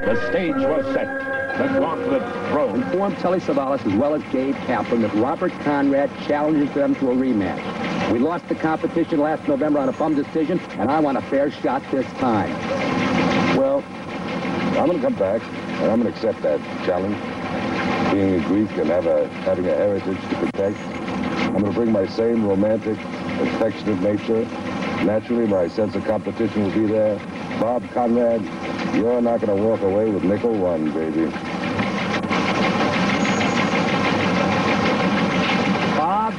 The stage was set. The gauntlet thrown. Informed Telly Savalas as well as Gabe Kaplan that Robert Conrad challenges them to a rematch. We lost the competition last November on a bum decision, and I want a fair shot this time. Well, I'm going to come back, and I'm going to accept that challenge. Being a Greek and having a heritage to protect, I'm going to bring my same romantic, affectionate nature. Naturally, my sense of competition will be there. Bob Conrad, you're not going to walk away with nickel one, baby. Bob,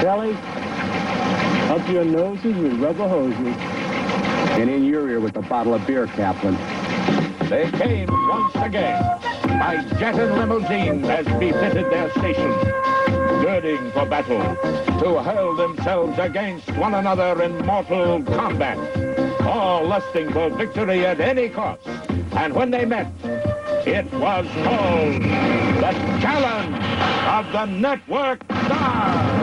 Telly, up your noses with rubber hoses. And in your ear with a bottle of beer, Kaplan. They came once again by jet and limousine as befitted their station, girding for battle, to hurl themselves against one another in mortal combat, all lusting for victory at any cost. And when they met, it was called the Challenge of the Network Stars.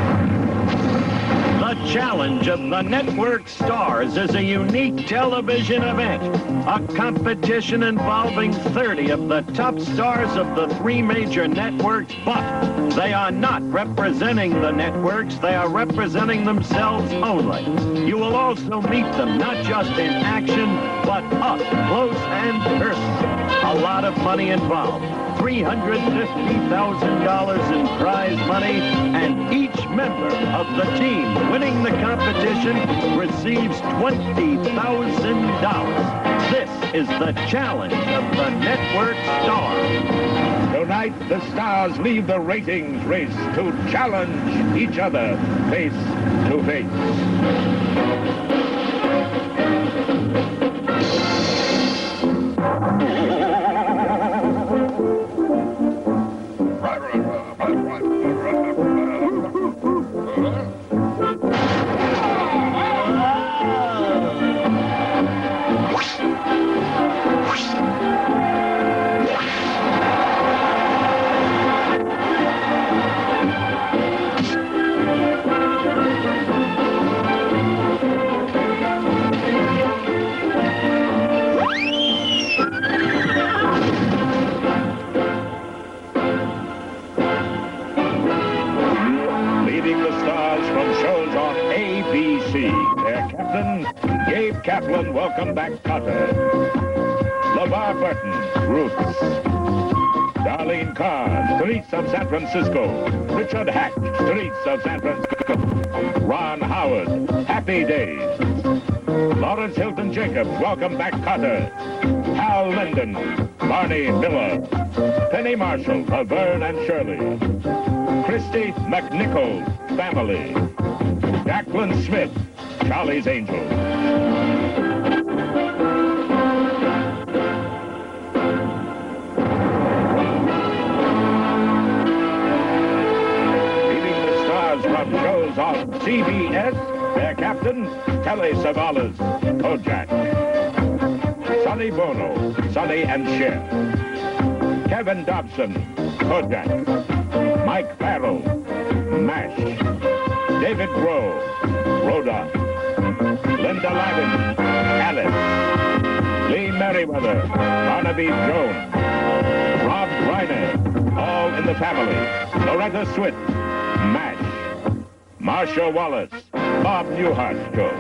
The Challenge of the Network Stars is a unique television event, a competition involving 30 of the top stars of the 3 major networks, but they are not representing the networks, they are representing themselves only. You will also meet them not just in action, but up close and personal. A lot of money involved. $350,000 in prize money, and each member of the team winning the competition receives $20,000. This is the Challenge of the Network Stars. Tonight, the stars leave the ratings race to challenge each other face to face. Gabe Kaplan, Welcome Back, Kotter. LeVar Burton, Roots. Darlene Carr, Streets of San Francisco. Richard Hatch, Streets of San Francisco. Ron Howard, Happy Days. Lawrence Hilton Jacobs, Welcome Back, Kotter. Hal Linden, Barney Miller. Penny Marshall, Laverne and Shirley. Christy McNichol, Family. Jacqueline Smith, Charlie's Angels. Leading the stars from shows on CBS, their captain, Telly Savalas, Kojak. Sonny Bono, Sonny and Cher. Kevin Dobson, Kojak. Mike Farrell, MASH. David Grohl, Rhoda. Linda Lavin, Alice. Lee Merriweather, Barnaby Jones. Rob Reiner, All in the Family. Loretta Swit, MASH. Marsha Wallace, Bob Newhart Show.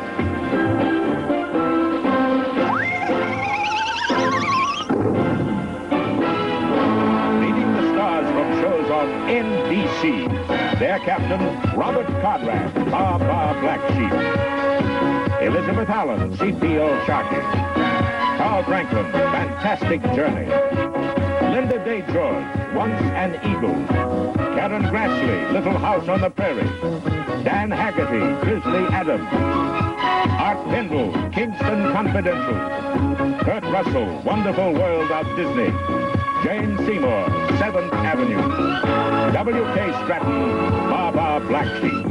Leading the stars from shows on NBC. Their captain, Robert Conrad, Baa Black Sheep. Elizabeth Allen, C.P.O. Sharkey. Carl Franklin, Fantastic Journey. Linda Day George, Once an Eagle. Karen Grassley, Little House on the Prairie. Dan Haggerty, Grizzly Adams. Art Pendle, Kingston Confidential. Kurt Russell, Wonderful World of Disney. Jane Seymour, 7th Avenue. W.K. Stratton, Baa Black Sheep.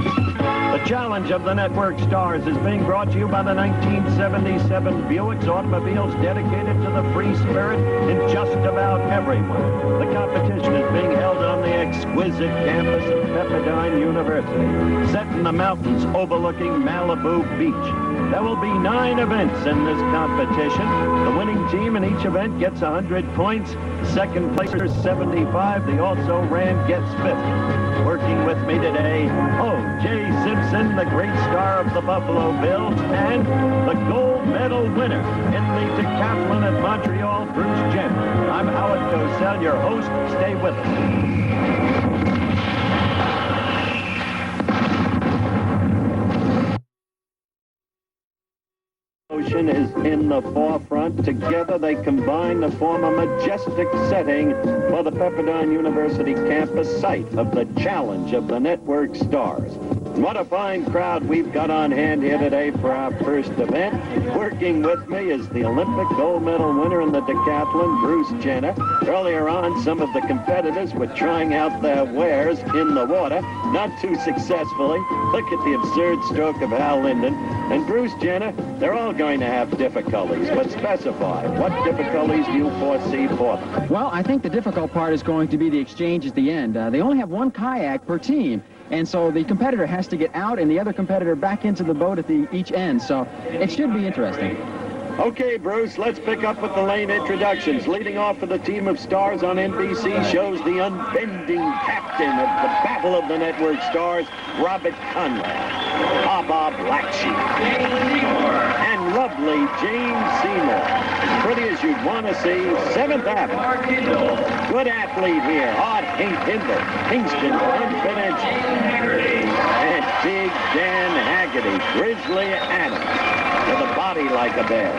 The Challenge of the Network Stars is being brought to you by the 1977 Buick's, automobiles dedicated to the free spirit in just about everyone. The competition is being held on the exquisite campus of Pepperdine University, set in the mountains overlooking Malibu Beach. There will be 9 events in this competition. The winning team in each event gets 100 points. Second placer 75. The also-ran gets 50. Working with me today, O.J. Simpson, the great star of the Buffalo Bills, and the gold medal winner in the decathlon at Montreal, Bruce Jenner. I'm Howard Cosell, your host. Stay with us. Is in the forefront. Together they combine to form a majestic setting for the Pepperdine University campus, site of the Challenge of the Network Stars. What a fine crowd we've got on hand here today for our first event. Working with me is the Olympic gold medal winner in the decathlon, Bruce Jenner. Earlier on, some of the competitors were trying out their wares in the water, not too successfully. Look at the absurd stroke of Hal Linden. And Bruce Jenner, they're all going to have difficulties, but specify, what difficulties do you foresee for them? Well, I think the difficult part is going to be the exchange at the end. They only have 1 kayak per team. And so the competitor has to get out and the other competitor back into the boat at each end. So it should be interesting. Okay, Bruce, let's pick up with the lane introductions. Leading off for the team of stars on NBC shows the unbending captain of the Battle of the Network Stars, Robert Conrad, Baba Black Sheep, and lovely Jane Seymour. As pretty as you'd want to see, 7th Avenue. Good athlete here, Art Hindle, Kingston Confidential, and Big Dan Haggerty, Grizzly Adams, with a body like a bear.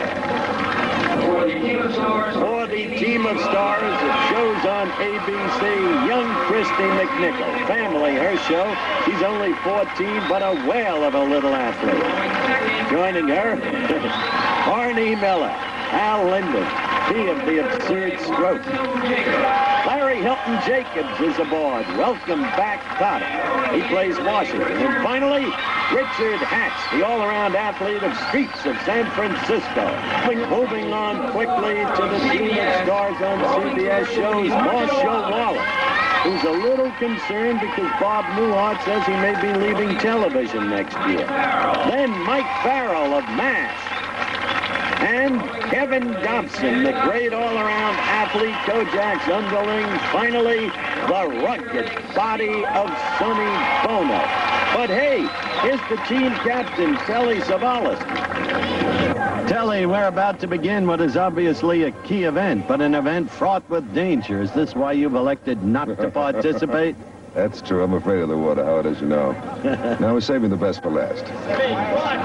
For the team of stars, it shows on ABC, young Christy McNichol. Family, her show. She's only 14, but a whale of a little athlete. Joining her, Barney Miller, Hal Linden, he of the absurd stroke. Larry Hilton Jacobs is aboard. Welcome back, Cotter. He plays Washington. And finally, Richard Hatch, the all-around athlete of Streets of San Francisco. Moving on quickly to the team of stars on CBS shows, Marshall Wallace, who's a little concerned because Bob Newhart says he may be leaving television next year. Then Mike Farrell of MASH. And Kevin Dobson, the great all-around athlete, Kojak's underling. Finally, the rugged body of Sonny Bono. But hey, here's the team captain, Telly Savalas. Telly, we're about to begin what is obviously a key event, but an event fraught with danger. Is this why you've elected not to participate? That's true. I'm afraid of the water, Howard, as you know. Now we're saving the best for last.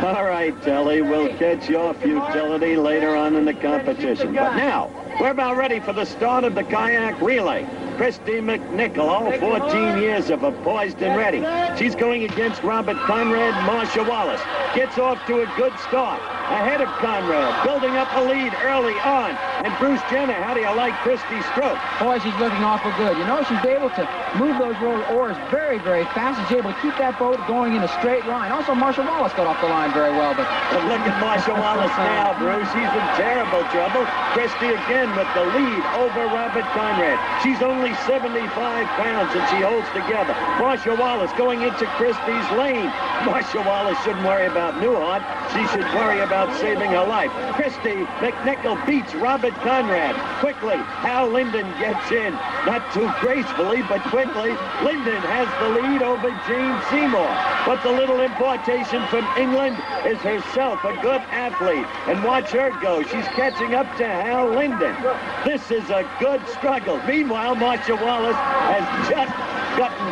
All right, Telly, we'll catch your futility later on in the competition. But now, we're about ready for the start of the kayak relay. Christy McNichol, all 14 years of her, poised and ready. She's going against Robert Conrad. Marcia Wallace gets off to a good start. Ahead of Conrad, building up a lead early on. And Bruce Jenner, how do you like Christy's stroke? Boy, she's looking awful good. You know, she's able to move those oars very, very fast. She's able to keep that boat going in a straight line. Also, Marcia Wallace got off the line very well. But look at Marcia Wallace now, Bruce. She's in terrible trouble. Christy again with the lead over Robert Conrad. She's only 75 pounds and she holds together. Marcia Wallace going into Christy's lane. Marcia Wallace shouldn't worry about Newhart. She should worry about saving her life. Christy McNichol beats Robert Conrad. Quickly, Hal Linden gets in. Not too gracefully, but quickly. Linden has the lead over Jane Seymour. But the little importation from England is herself a good athlete. And watch her go. She's catching up to Hal Linden. This is a good struggle. Meanwhile, Marcia Wallace has just gotten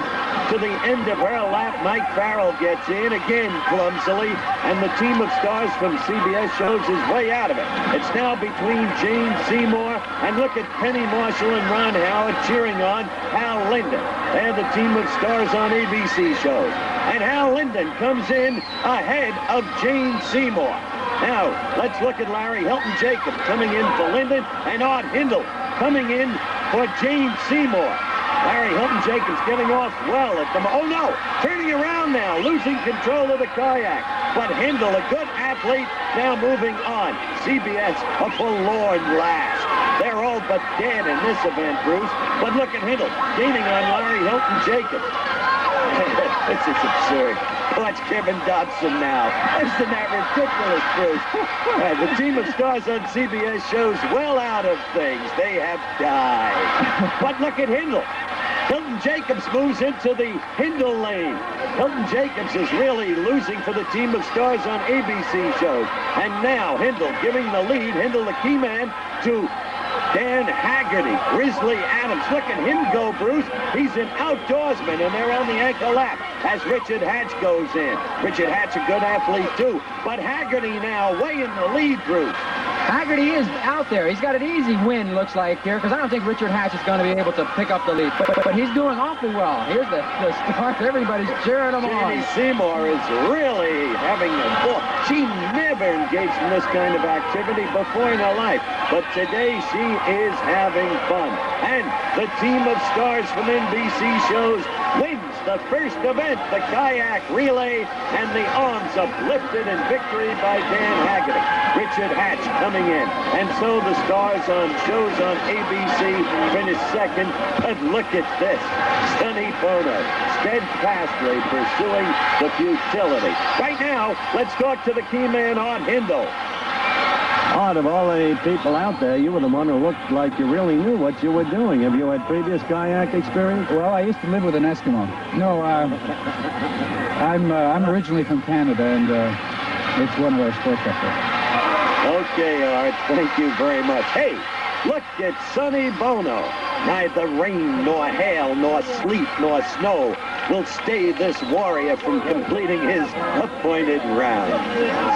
to the end of her lap. Mike Farrell gets in again clumsily, and the team of stars from CBS shows his way out of it. It's now between Jane Seymour and look at Penny Marshall and Ron Howard cheering on Hal Linden. They're the team of stars on ABC shows. And Hal Linden comes in ahead of Jane Seymour. Now, let's look at Larry Hilton Jacobs coming in for Linden and Art Hindle coming in for Jane Seymour. Larry Hilton Jacobs getting off well at the... Oh, no! Turning around now, losing control of the kayak. But Hindle, a good athlete, now moving on. CBS, a forlorn last. They're all but dead in this event, Bruce. But look at Hindle, gaining on Larry Hilton Jacobs. This is absurd. Watch Kevin Dobson now. Isn't that ridiculous, Bruce? The team of stars on CBS shows well out of things. They have died. But look at Hindle. Hilton Jacobs moves into the Hindle lane. Hilton Jacobs is really losing for the team of stars on ABC shows. And now Hindle giving the lead. Hindle, the key man, to Dan Haggerty, Grizzly Adams. Look at him go, Bruce. He's an outdoorsman, and they're on the ankle lap as Richard Hatch goes in. Richard Hatch, a good athlete, too. But Haggerty now way in the lead, Bruce. Haggerty is out there. He's got an easy win, looks like, here, because I don't think Richard Hatch is going to be able to pick up the lead. But he's doing awfully well. Here's the start. Everybo's cheering him on. Jamie Seymour is really having a ball. She never engaged in this kind of activity before in her life. But today she is having fun. And the team of stars from NBC shows wins the first event, the kayak relay, and the arms uplifted in victory by Dan Haggerty. Richard Hatch coming in. And so the stars on shows on ABC finish second. But look at this. Sonny Bono steadfastly pursuing the futility. Right now, let's talk to the key man, Art Hindle. Art, of all the people out there, you were the one who looked like you really knew what you were doing. Have you had previous kayak experience? Well, I used to live with an Eskimo. No, I'm originally from Canada, and it's one of our sports up there. Okay, Art, thank you very much. Hey, look at Sonny Bono. Neither rain, nor hail, nor sleet, nor snow will stay this warrior from completing his appointed round.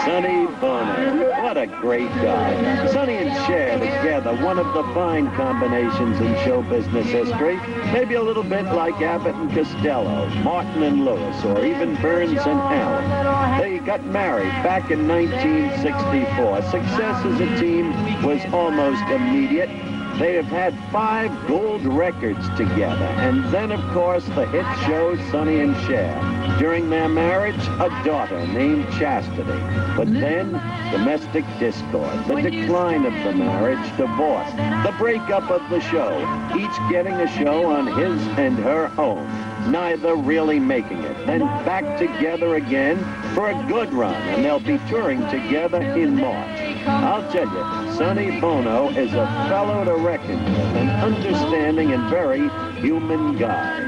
Sonny Bono, what a great guy. Sonny and Cher together, one of the fine combinations in show business history. Maybe a little bit like Abbott and Costello, Martin and Lewis, or even Burns and Allen. They got married back in 1964. Success as a team was almost immediate. They have had 5 gold records together. And then, of course, the hit show Sonny and Cher. During their marriage, a daughter named Chastity. But then, domestic discord, the decline of the marriage, divorce, the breakup of the show, each getting a show on his and her own. Neither really making it. Then back together again for a good run, and they'll be touring together in March. I'll tell you, Sonny Bono is a fellow to reckon with, an understanding and very human guy.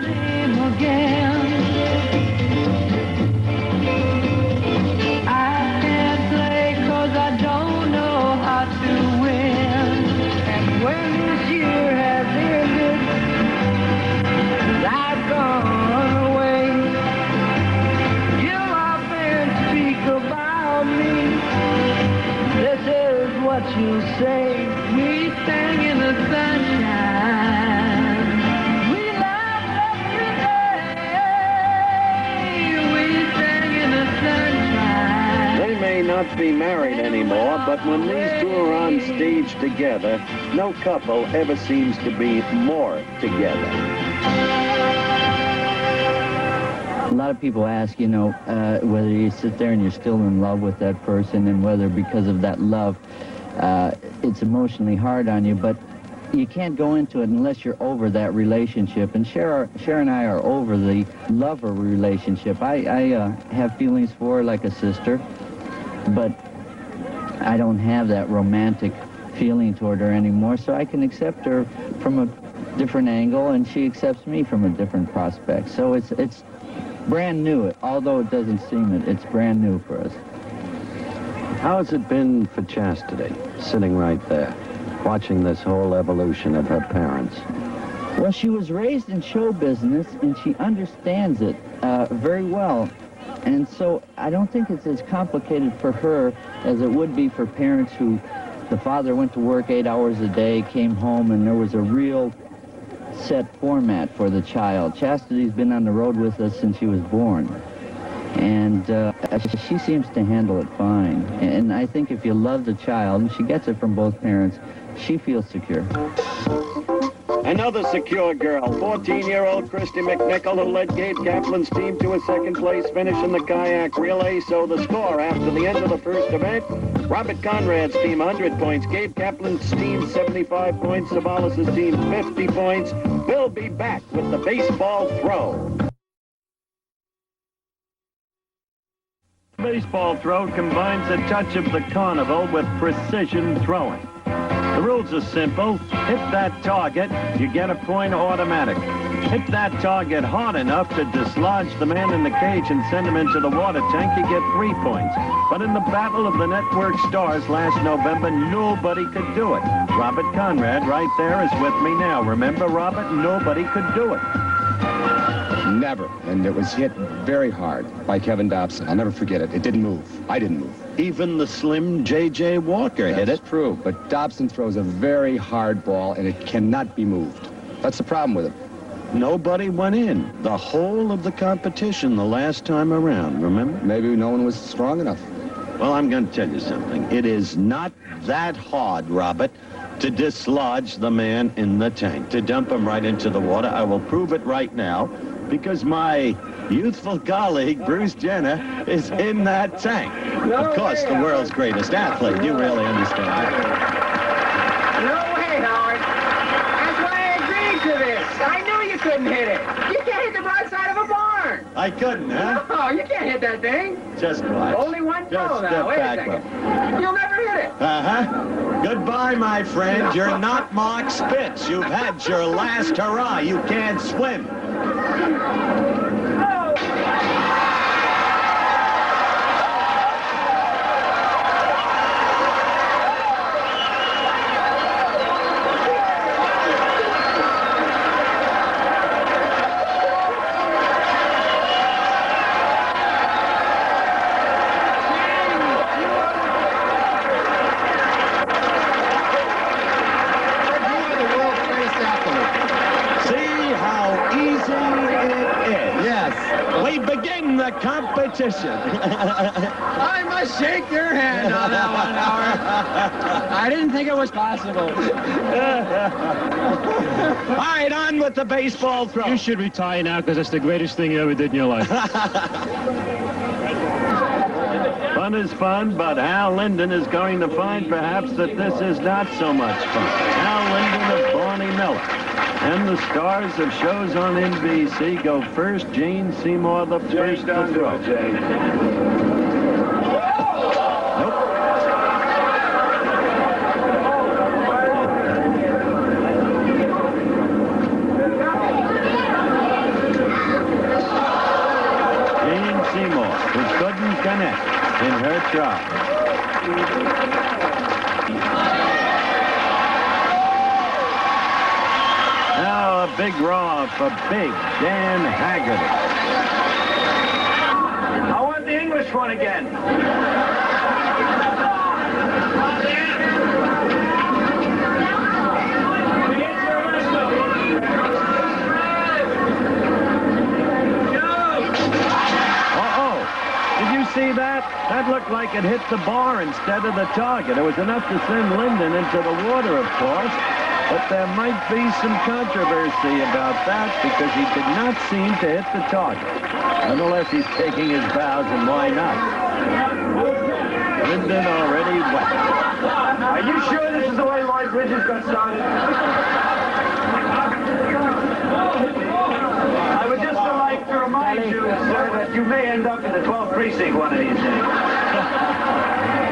I can't play 'cause I don't know how to win. And when this year has ended, I've gone away. You often speak about me. This is what you say. We sang in the sunshine. We laughed every day. We sang in the sunshine. They may not be married anymore, but when these two are on stage together, no couple ever seems to be more together. A lot of people ask, whether you sit there and you're still in love with that person, and whether because of that love, it's emotionally hard on you, but you can't go into it unless you're over that relationship. And Cher and I are over the lover relationship. I have feelings for her like a sister, but I don't have that romantic feeling toward her anymore, so I can accept her from a different angle, and she accepts me from a different prospect. So it's brand new. Although it doesn't seem it, it's brand new for us. How has it been for Chastity, sitting right there, watching this whole evolution of her parents? Well, she was raised in show business, and she understands it very well. And so I don't think it's as complicated for her as it would be for parents who the father went to work 8 hours a day, came home, and there was a real set format for the child. Chastity's been on the road with us since she was born. And she seems to handle it fine. And I think if you love the child, and she gets it from both parents, she feels secure. Another secure girl, 14-year-old Christy McNichol, who led Gabe Kaplan's team to a second-place finish in the kayak relay. So the score after the end of the first event, Robert Conrad's team 100 points, Gabe Kaplan's team 75 points, Savalas' team 50 points. We'll be back with the baseball throw. Baseball throw combines a touch of the carnival with precision throwing. The rules are simple. Hit that target, you get a point automatically. Hit that target hard enough to dislodge the man in the cage and send him into the water tank, you get 3 points. But in the Battle of the Network Stars last November, nobody could do it. Robert Conrad right there is with me now. Remember, Robert, nobody could do it. Never. And it was hit very hard by Kevin Dobson. I'll never forget it. It didn't move. I didn't move. Even the slim J.J. Walker hit it. That's true, but Dobson throws a very hard ball, and it cannot be moved. That's the problem with it. Nobody went in the whole of the competition the last time around, remember? Maybe no one was strong enough. Well, I'm going to tell you something. It is not that hard, Robert, to dislodge the man in the tank, to dump him right into the water. I will prove it right now, because my youthful colleague, Bruce Jenner, is in that tank. Of course, the world's greatest athlete. You really understand that. No way, Howard. That's why I agreed to this. I knew you couldn't hit it. You can't hit the broadside of a barn. I couldn't, huh? No, you can't hit that thing. Just watch. Only one Just throw step now. Wait a back, second. You'll never hit it. Uh-huh. Goodbye, my friend. You're not Mark Spitz. You've had your last hurrah. You can't swim. Competition. I must shake your hand on that one, Howard. I didn't think it was possible. All right, on with the baseball throw. You should retire now because that's the greatest thing you ever did in your life. Fun is fun, but Hal Linden is going to find perhaps that this is not so much fun. Hal Linden of Barney Miller. And the stars of shows on NBC go first. Jane Seymour, the first to throw. Nope. Jane Seymour, who couldn't connect in her try. Now a big raw for Big Dan Haggerty. I want the English one again. Uh-oh. Did you see that? That looked like it hit the bar instead of the target. It was enough to send Linden into the water, of course. But there might be some controversy about that because he did not seem to hit the target. Nonetheless, he's taking his bows, and why not? Linden already wet. Are you sure this is the way Lloyd Bridges got started? I would just like to remind you, sir, that you may end up in the 12th precinct one of these days.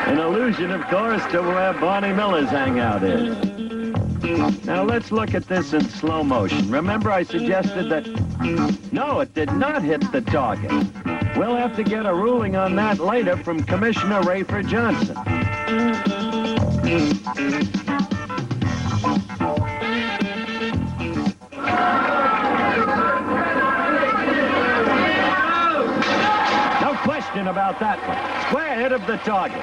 An allusion, of course, to where Barney Miller's hangout is. Now, let's look at this in slow motion. Remember, I suggested that... No, it did not hit the target. We'll have to get a ruling on that later from Commissioner Rayford Johnson. No question about that one. Square hit of the target.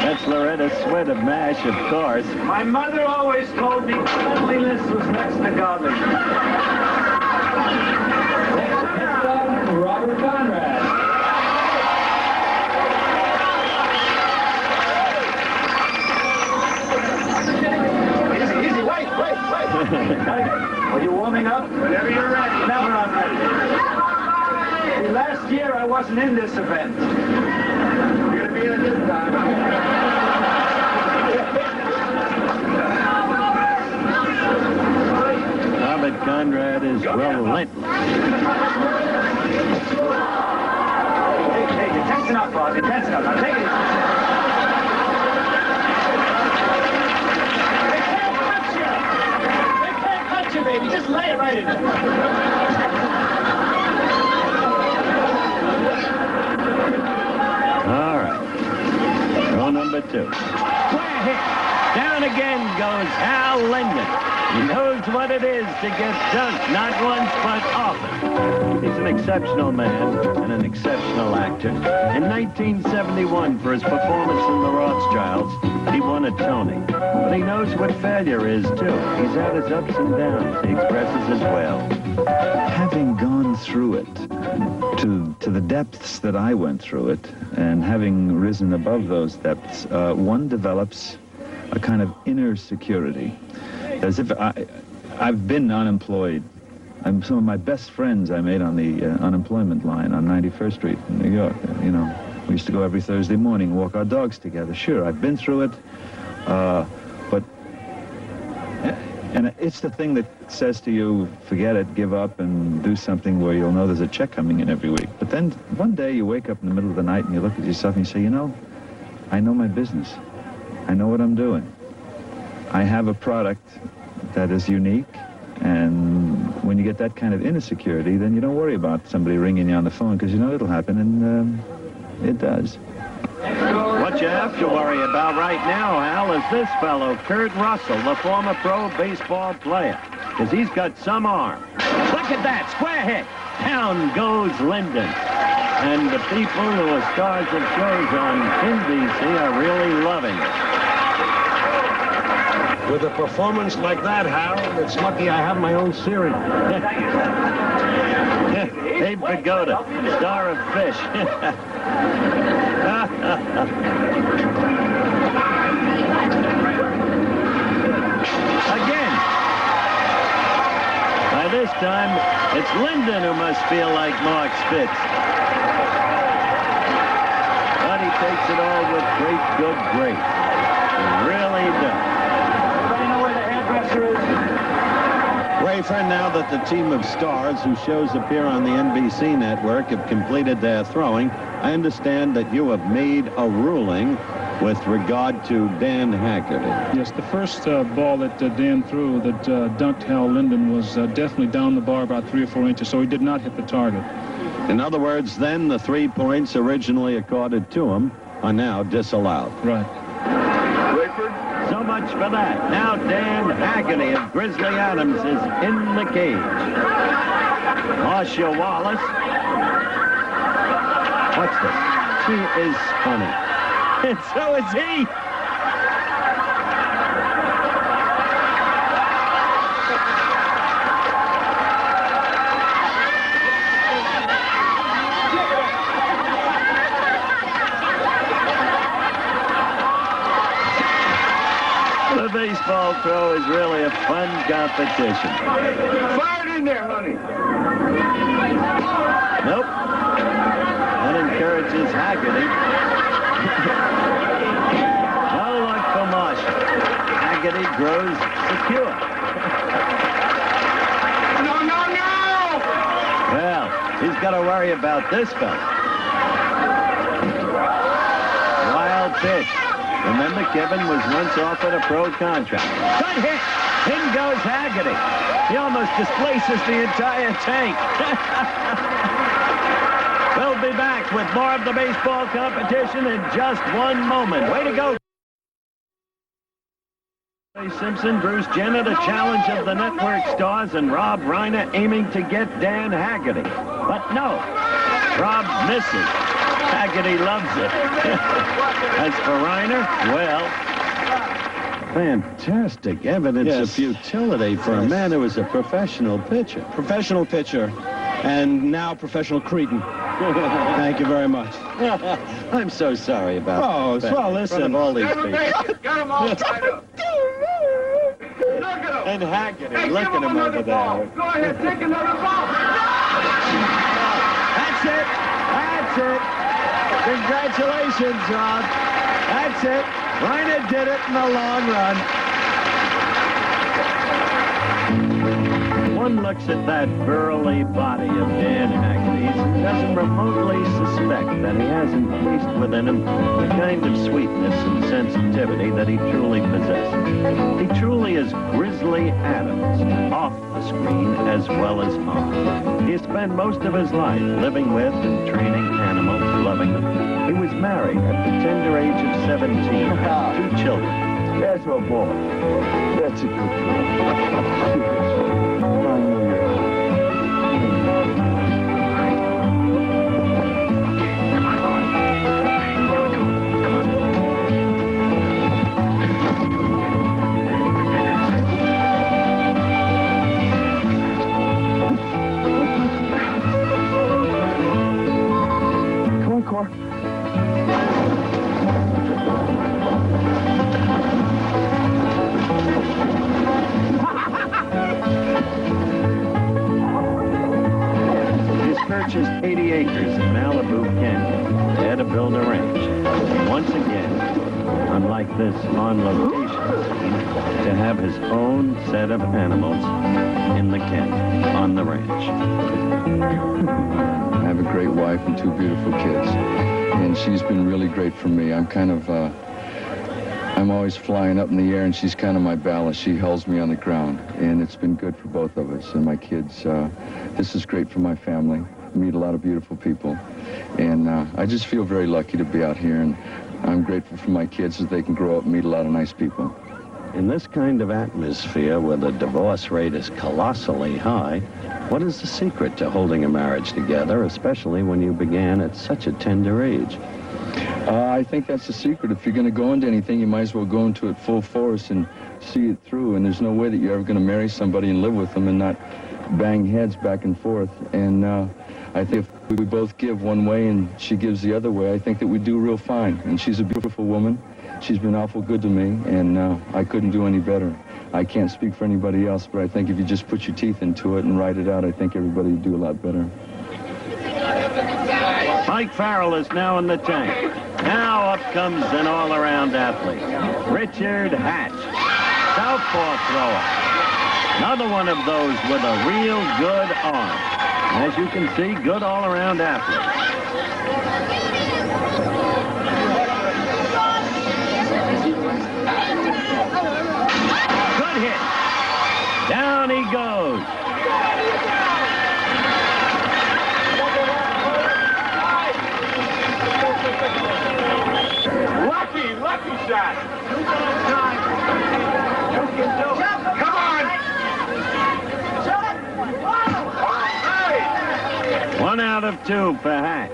That's Loretta Swett of MASH, of course. My mother always told me cleanliness was next to godliness. Robert Conrad. wasn't in this event. You're going to be in it this time. Robert Conrad is relentless. Hey, you're tensing up, Bob. You're tensing up. Now take it. They can't touch you, baby. Just lay it right in there. All right. Row number 2. Square hit. Down again goes Hal Linden. He knows what it is to get dunked, not once, but often. He's an exceptional man and an exceptional actor. In 1971, for his performance in The Rothschilds, he won a Tony. But he knows what failure is, too. He's had his ups and downs. He expresses as well. Having gone through it, to the depths that I went through it, and having risen above those depths, one develops a kind of inner security. As if I've been unemployed. Some of my best friends I made on the unemployment line on 91st Street in New York. You know, we used to go every Thursday morning, walk our dogs together. Sure, I've been through it, and it's the thing that says to you, forget it, give up, and do something where you'll know there's a check coming in every week. But then one day you wake up in the middle of the night and you look at yourself and you say, you know, I know my business. I know what I'm doing. I have a product that is unique, and when you get that kind of inner security, then you don't worry about somebody ringing you on the phone, because you know it'll happen, and it does. What you have to worry about right now, Hal, is this fellow, Kurt Russell, the former pro baseball player, because he's got some arm. Look at that, square hit. Down goes Linden. And the people who are stars of shows on NBC are really loving it. With a performance like that, Harold, it's lucky I have my own series. Abe Vigoda, star of Fish. Again. By this time, it's Linden who must feel like Mark Spitz. But he takes it all with great good grace. He really does. Rayford, now that the team of stars whose shows appear on the NBC network have completed their throwing, I understand that you have made a ruling with regard to Dan Haggerty. Yes, the first ball that Dan threw that dunked Hal Linden was definitely down the bar about 3 or 4 inches, so he did not hit the target. In other words, then, the 3 points originally accorded to him are now disallowed. Right. So much for that. Now Dan Haggerty of Grizzly Adams is in the cage. Marcia Wallace. What's this? She is funny. And so is he. The baseball throw is really a fun competition. Fire it in there, honey. Nope. That encourages Haggerty. No luck for Marshall. Haggerty grows secure. No! Well, he's got to worry about this fella. Wild pitch. Remember, Kevin was once offered a pro contract. Good hit. In goes Haggerty. He almost displaces the entire tank. We'll be back with more of the baseball competition in just one moment. Way to go. Ray Simpson, Bruce Jenner, the challenge of the network stars, and Rob Reiner aiming to get Dan Haggerty. But no, Rob misses. Haggerty loves it. As for Reiner, well, fantastic evidence of futility for a man who is a professional pitcher. Professional pitcher, and now professional cretin. Thank you very much. I'm so sorry about that. Well, listen. In front of all these people. Got them all tied up. Look at him. And Haggerty, Hey, look give at him him another over ball. there. Go ahead, take another ball. That's it. That's That's it. Congratulations, Rob. That's it. Reiner did it in the long run. One looks at that burly body of Dan Haggerty's and doesn't remotely suspect that he hasn't placed within him the kind of sweetness and sensitivity that he truly possesses. He truly is Grizzly Adams, off the screen as well as on. He has spent most of his life living with and training animals, loving them. He was married at the tender age of 17, has 2 children. That's my boy. That's a good girl. Purchased 80 acres in Malibu Canyon there to build a ranch. Once again, unlike this on-location scene, to have his own set of animals in the canyon, on the ranch. I have a great wife and 2 beautiful kids, and she's been really great for me. I'm always flying up in the air, and she's kind of my ballast. She holds me on the ground, and it's been good for both of us and my kids. This is great for my family. Meet a lot of beautiful people, and I just feel very lucky to be out here, and I'm grateful for my kids that they can grow up and meet a lot of nice people. In this kind of atmosphere where the divorce rate is colossally high, what is the secret to holding a marriage together, especially when you began at such a tender age? I think that's the secret. If you're going to go into anything, you might as well go into it full force and see it through, and there's no way that you're ever going to marry somebody and live with them and not bang heads back and forth. And I think if we both give one way and she gives the other way, I think that we do real fine. And she's a beautiful woman. She's been awful good to me, and I couldn't do any better. I can't speak for anybody else, but I think if you just put your teeth into it and write it out, I think everybody would do a lot better. Mike Farrell is now in the tank. Now up comes an all-around athlete, Richard Hatch, southpaw thrower. Another one of those with a real good arm. As you can see, good all-around athlete. Good hit. Down he goes. Lucky shot. Come on. 1 out of 2 for Hatch.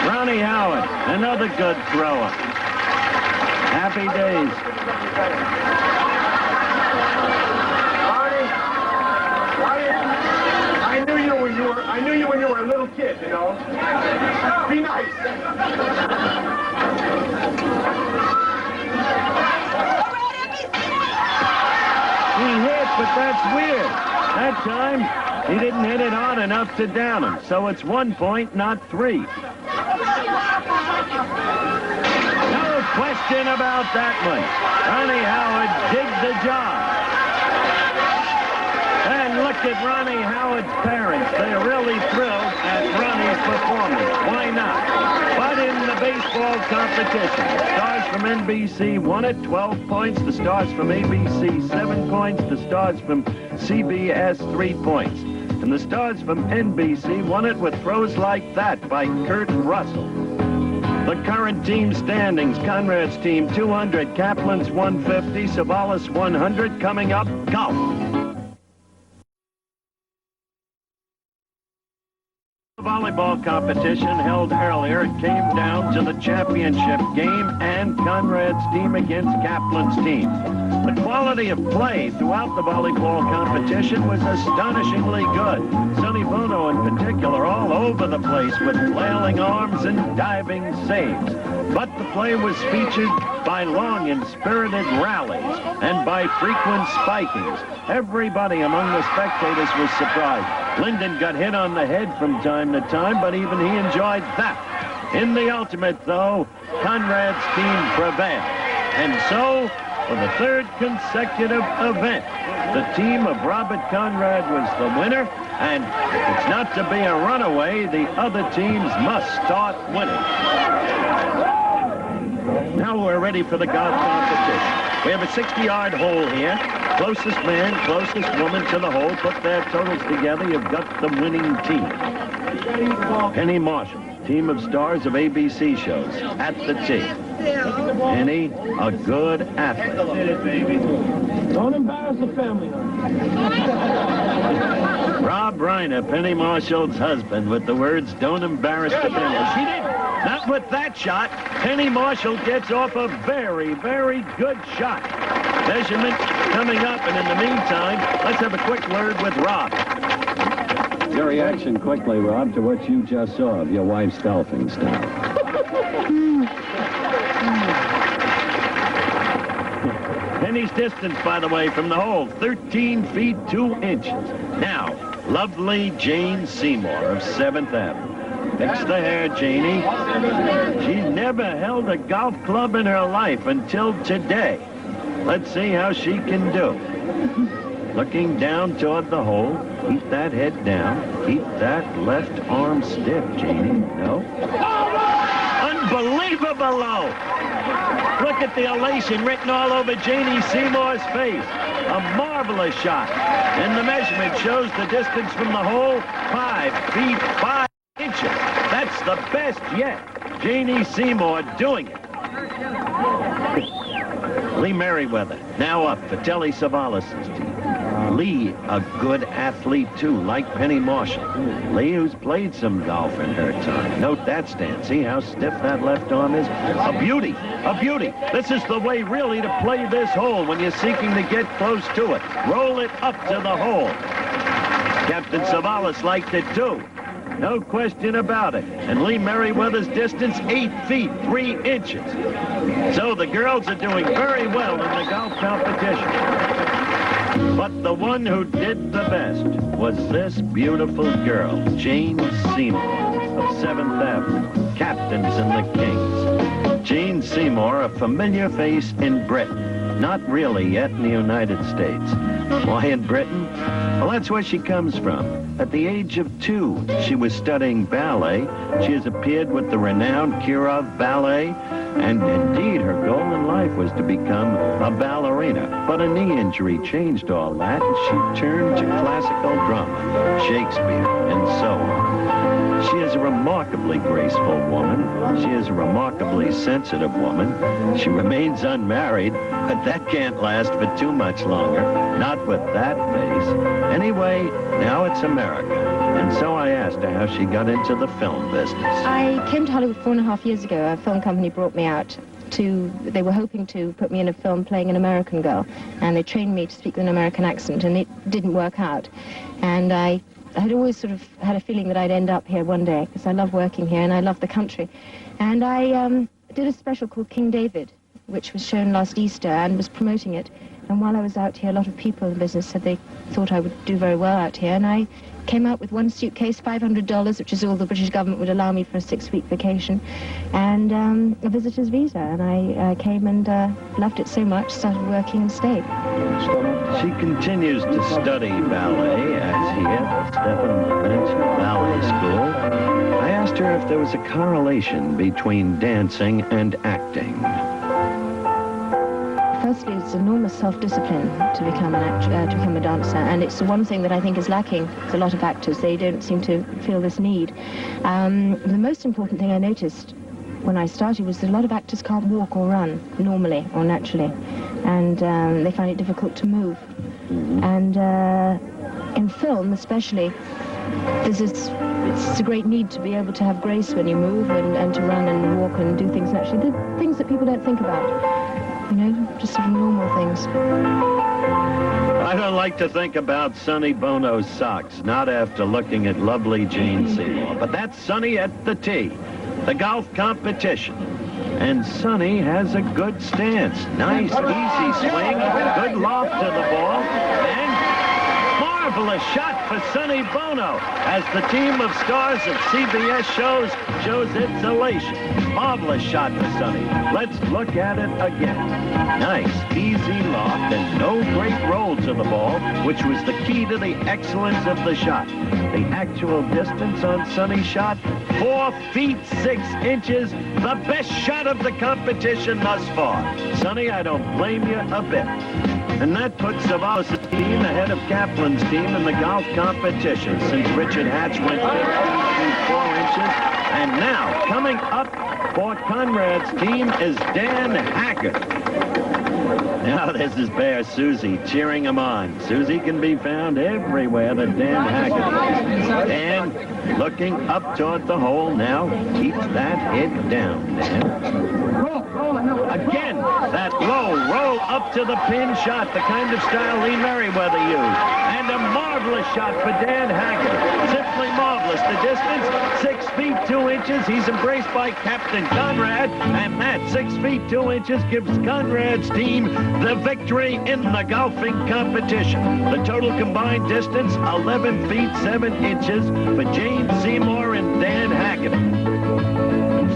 Ronnie Howard, another good thrower. Happy days. I knew you when you were a little kid, you know. Be nice. He hit, but that's weird. That time, he didn't hit it hard enough to down him, so it's 1 point, not 3. No question about that one. Ronnie Howard did the job. And look at Ronnie Howard's parents. They're really thrilled at Ronnie's performance. Why not? But in the baseball competition, the Stars from NBC won it, 12 points. The Stars from ABC, 7 points. The Stars from CBS, 3 points. And the Stars from NBC won it with throws like that by Kurt Russell. The current team standings: Conrad's team 200, Kaplan's 150, Savalas 100. Coming up, golf. The volleyball competition held earlier. It came down to the championship game and Conrad's team against Kaplan's team. The quality of play throughout the volleyball competition was astonishingly good. Sonny Bono in particular all over the place with flailing arms and diving saves. But the play was featured by long and spirited rallies and by frequent spikings. Everybody among the spectators was surprised. Linden got hit on the head from time to time, but even he enjoyed that. In the ultimate, though, Conrad's team prevailed. And so, for the third consecutive event, the team of Robert Conrad was the winner, and it's not to be a runaway. The other teams must start winning. Now we're ready for the golf competition. We have a 60-yard hole here. Closest man, closest woman to the hole, put their totals together, you've got the winning team. Penny Marshall, team of stars of ABC shows, at the tee. Penny, a good athlete. Don't embarrass the family. Rob Reiner, Penny Marshall's husband, with the words, "Don't embarrass the family." She didn't. Not with that shot. Penny Marshall gets off a very, very good shot. Measurement coming up, and in the meantime, let's have a quick word with Rob. Your reaction quickly, Rob, to what you just saw of your wife's golfing style. Penny's distance, by the way, from the hole, 13 feet 2 inches. Now, lovely Jane Seymour of 7th Avenue. Fix the hair, Janie. She's never held a golf club in her life until today. Let's see how she can do. Looking down toward the hole. Keep that head down. Keep that left arm stiff, Janie. No? Unbelievable low. Look at the elation written all over Janie Seymour's face. A marvelous shot. And the measurement shows the distance from the hole, 5 feet 5 inches. That's the best yet. Janie Seymour doing it. Lee Merriweather, now up for Telly Savalas' team. Lee, a good athlete, too, like Penny Marshall. Lee, who's played some golf in her time. Note that stance. See how stiff that left arm is? A beauty. A beauty. This is the way, really, to play this hole when you're seeking to get close to it. Roll it up to the hole. Captain Savalas liked it, too. No question about it. And Lee Merriweather's distance, 8 feet 3 inches. So the girls are doing very well in the golf competition. But the one who did the best was this beautiful girl, Jane Seymour of 7th Avenue, Captains and the Kings. Jane Seymour, a familiar face in Britain, not really yet in the United States. Why in Britain? Well, that's where she comes from. At the age of 2, she was studying ballet. She has appeared with the renowned Kirov Ballet, and indeed her goal in life was to become a ballerina. But a knee injury changed all that, and she turned to classical drama, Shakespeare, and so on. She is a remarkably graceful woman. She is a remarkably sensitive woman. She remains unmarried, but that can't last for too much longer. Not with that face. Anyway, now it's America. And so I asked her how she got into the film business. I came to Hollywood 4.5 years ago. A film company brought me out they were hoping to put me in a film playing an American girl. And they trained me to speak with an American accent, and it didn't work out. And I had always sort of had a feeling that I'd end up here one day, because I love working here and I love the country. And I did a special called King David, which was shown last Easter, and was promoting it. And while I was out here, a lot of people in the business said they thought I would do very well out here. And I came out with one suitcase, $500, which is all the British government would allow me for a 6-week vacation, and a visitor's visa. And I came and loved it so much, started working and stayed. She continues to study ballet, as here at Stephen Lynch Ballet School. I asked her if there was a correlation between dancing and acting. Firstly, it's enormous self-discipline to become a dancer, and it's the one thing that I think is lacking with a lot of actors. They don't seem to feel this need. The most important thing I noticed when I started was that a lot of actors can't walk or run normally or naturally, and they find it difficult to move. And in film especially, it's a great need to be able to have grace when you move and to run and walk and do things naturally. The things that people don't think about. You know, just sort of normal things. I don't like to think about Sonny Bono's socks, not after looking at lovely Jane Seymour. But that's Sonny at the tee, the golf competition. And Sonny has a good stance. Nice, easy swing. Good loft to the ball. And marvelous shot for Sonny Bono as the team of stars of CBS shows its elation. Marvelous shot for Sonny. Let's look at it again. Nice, easy loft and no great roll to the ball, which was the key to the excellence of the shot. The actual distance on Sonny's shot, 4 feet 6 inches, the best shot of the competition thus far. Sonny, I don't blame you a bit. And that puts Savalas' team ahead of Kaplan's team in the golf competition since Richard Hatch went 15 feet 4 inches. And now, coming up for Conrad's team is Dan Hackett. Now this is Bear Susie cheering him on. Susie can be found everywhere that Dan Hackett is. Dan looking up toward the hole now. Keeps that head down, Dan. Again, that low roll up to the pin shot, the kind of style Lee Merriweather used. And a marvelous shot for Dan Hackett. Simply marvelous. The distance, 6 feet 2 inches. He's embraced by Captain Conrad, and that 6 feet 2 inches gives Conrad's team the victory in the golfing competition. The total combined distance, 11 feet 7 inches for James Seymour and Dan Hackett.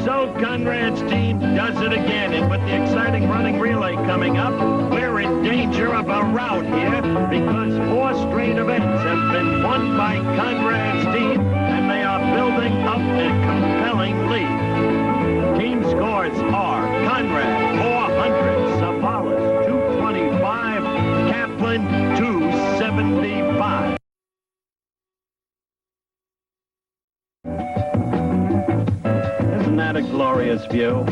So Conrad's team does it again, and with the exciting running relay coming up, we're in danger of a rout here because 4 straight events have been won by Conrad's team, and they are building up a compelling lead. Team scores are Conrad 400, Savalas 225, Kaplan 275. Isn't that a glorious view?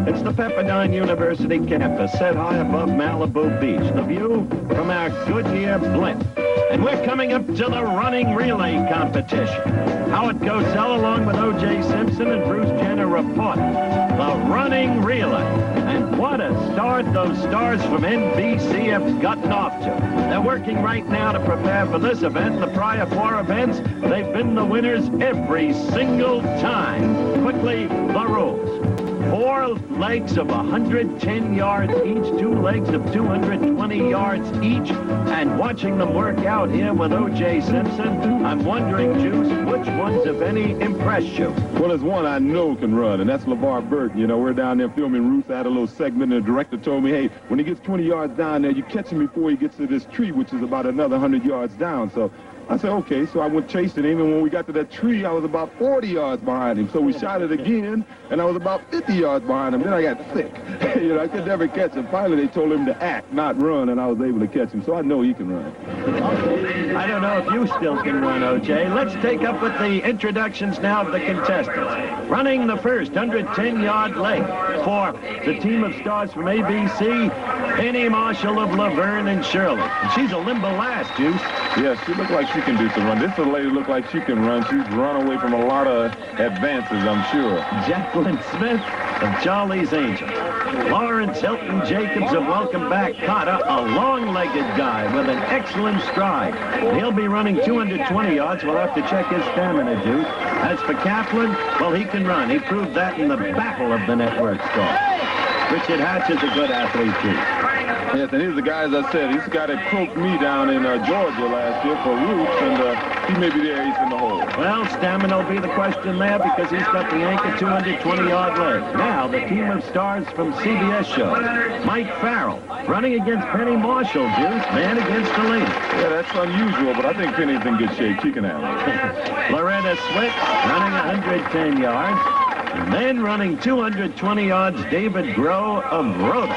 It's the Pepperdine University campus set high above Malibu Beach. The view from our Goodyear blimp. And we're coming up to the running relay competition. Howard Cosell along with O.J. Simpson and Bruce Jenner report the running relay. And what a start those stars from NBC have gotten off to. They're working right now to prepare for this event. The prior 4 events, they've been the winners every single time. Quickly, the rules. 4 legs of 110 yards each, 2 legs of 220 yards each. And watching them work out here with O.J. Simpson, I'm wondering, Juice, which ones, if any, impressed you? Well, there's one I know can run, and that's LeVar Burton. You know, we're down there filming Ruth. I had a little segment, and the director told me, hey, when he gets 20 yards down there, you catch him before he gets to this tree, which is about another 100 yards down. So I said, okay. So I went chasing him, and when we got to that tree, I was about 40 yards behind him. So we shot it again, and I was about 50 yards behind him. Then I got sick. You know, I could never catch him. Finally, they told him to act, not run, and I was able to catch him. So I know he can run. I don't know if you still can run, O.J. Let's take up with the introductions now of the contestants. Running the first 110-yard leg for the team of stars from ABC, Penny Marshall of Laverne and Shirley. And she's a limber lass, Juice. Yeah, she looks like she can do some run. This little lady looks like she can run. She's run away from a lot of advances, I'm sure. Jacqueline Smith of Charlie's Angels. Lawrence Hilton Jacobs of Welcome Back Kotter, a long-legged guy with an excellent stride. He'll be running 220 yards. We'll have to check his stamina, Juice. As for Kaplan, well, he can run. He proved that in the battle of the network star. Richard Hatch is a good athlete, too. Yes, and here's the guy, as I said, he's the guy that croaked me down in Georgia last year for Roots, and he may be there, he's in the hole. Well, stamina will be the question there because he's got the anchor 220-yard leg. Now, the team of stars from CBS shows. Mike Farrell running against Penny Marshall, Juice, man against the lady. Yeah, that's unusual, but I think Penny's in good shape. She can have it. Loretta Swit running 110 yards. And then running 220 yards, David Groh of Rhoda.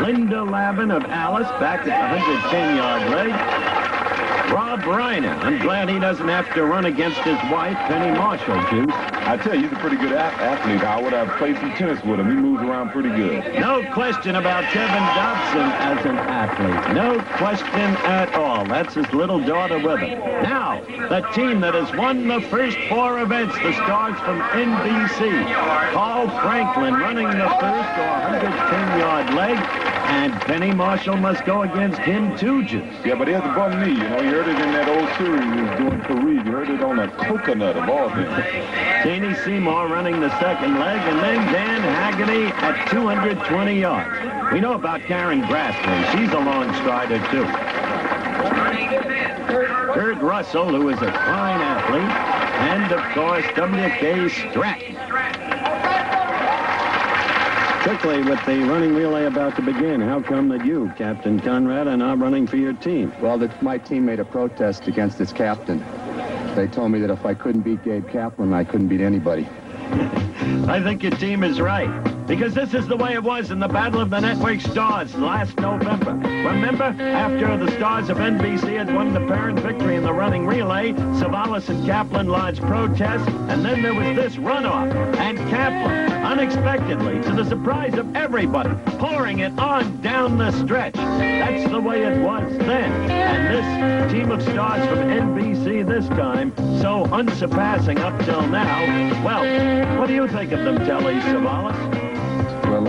Linda Lavin of Alice back at the 110-yard leg. Rob Reiner. I'm glad he doesn't have to run against his wife, Penny Marshall, Juice. I tell you, he's a pretty good athlete, Howard. I've played some tennis with him. He moves around pretty good. No question about Kevin Dobson as an athlete. No question at all. That's his little daughter with him. Now, the team that has won the first 4 events, the stars from NBC. Carl Franklin running the first 110-yard leg. And Penny Marshall must go against him, too, Juice. Yeah, but he has a bum knee. You know, you heard it in that old series he was doing for Reed. You heard it on a coconut of all things. Janie Seymour running the second leg, and then Dan Haggerty at 220 yards. We know about Karen Grassley. She's a long strider, too. Kurt Russell, who is a fine athlete, and, of course, W.K. Stratton. Quickly, with the running relay about to begin, how come that you, Captain Conrad, are not running for your team? Well, my team made a protest against its captain. They told me that if I couldn't beat Gabe Kaplan, I couldn't beat anybody. I think your team is right, because this is the way it was in the Battle of the Network Stars last November. Remember, after the Stars of NBC had won the apparent victory in the running relay, Savalas and Kaplan lodged protests, and then there was this runoff, and Kaplan, unexpectedly, to the surprise of everybody, pouring it on down the stretch. That's the way it was then. And this team of stars from NBC this time, so unsurpassing up till now. Well, what do you think of them, Telly Savalas? Well,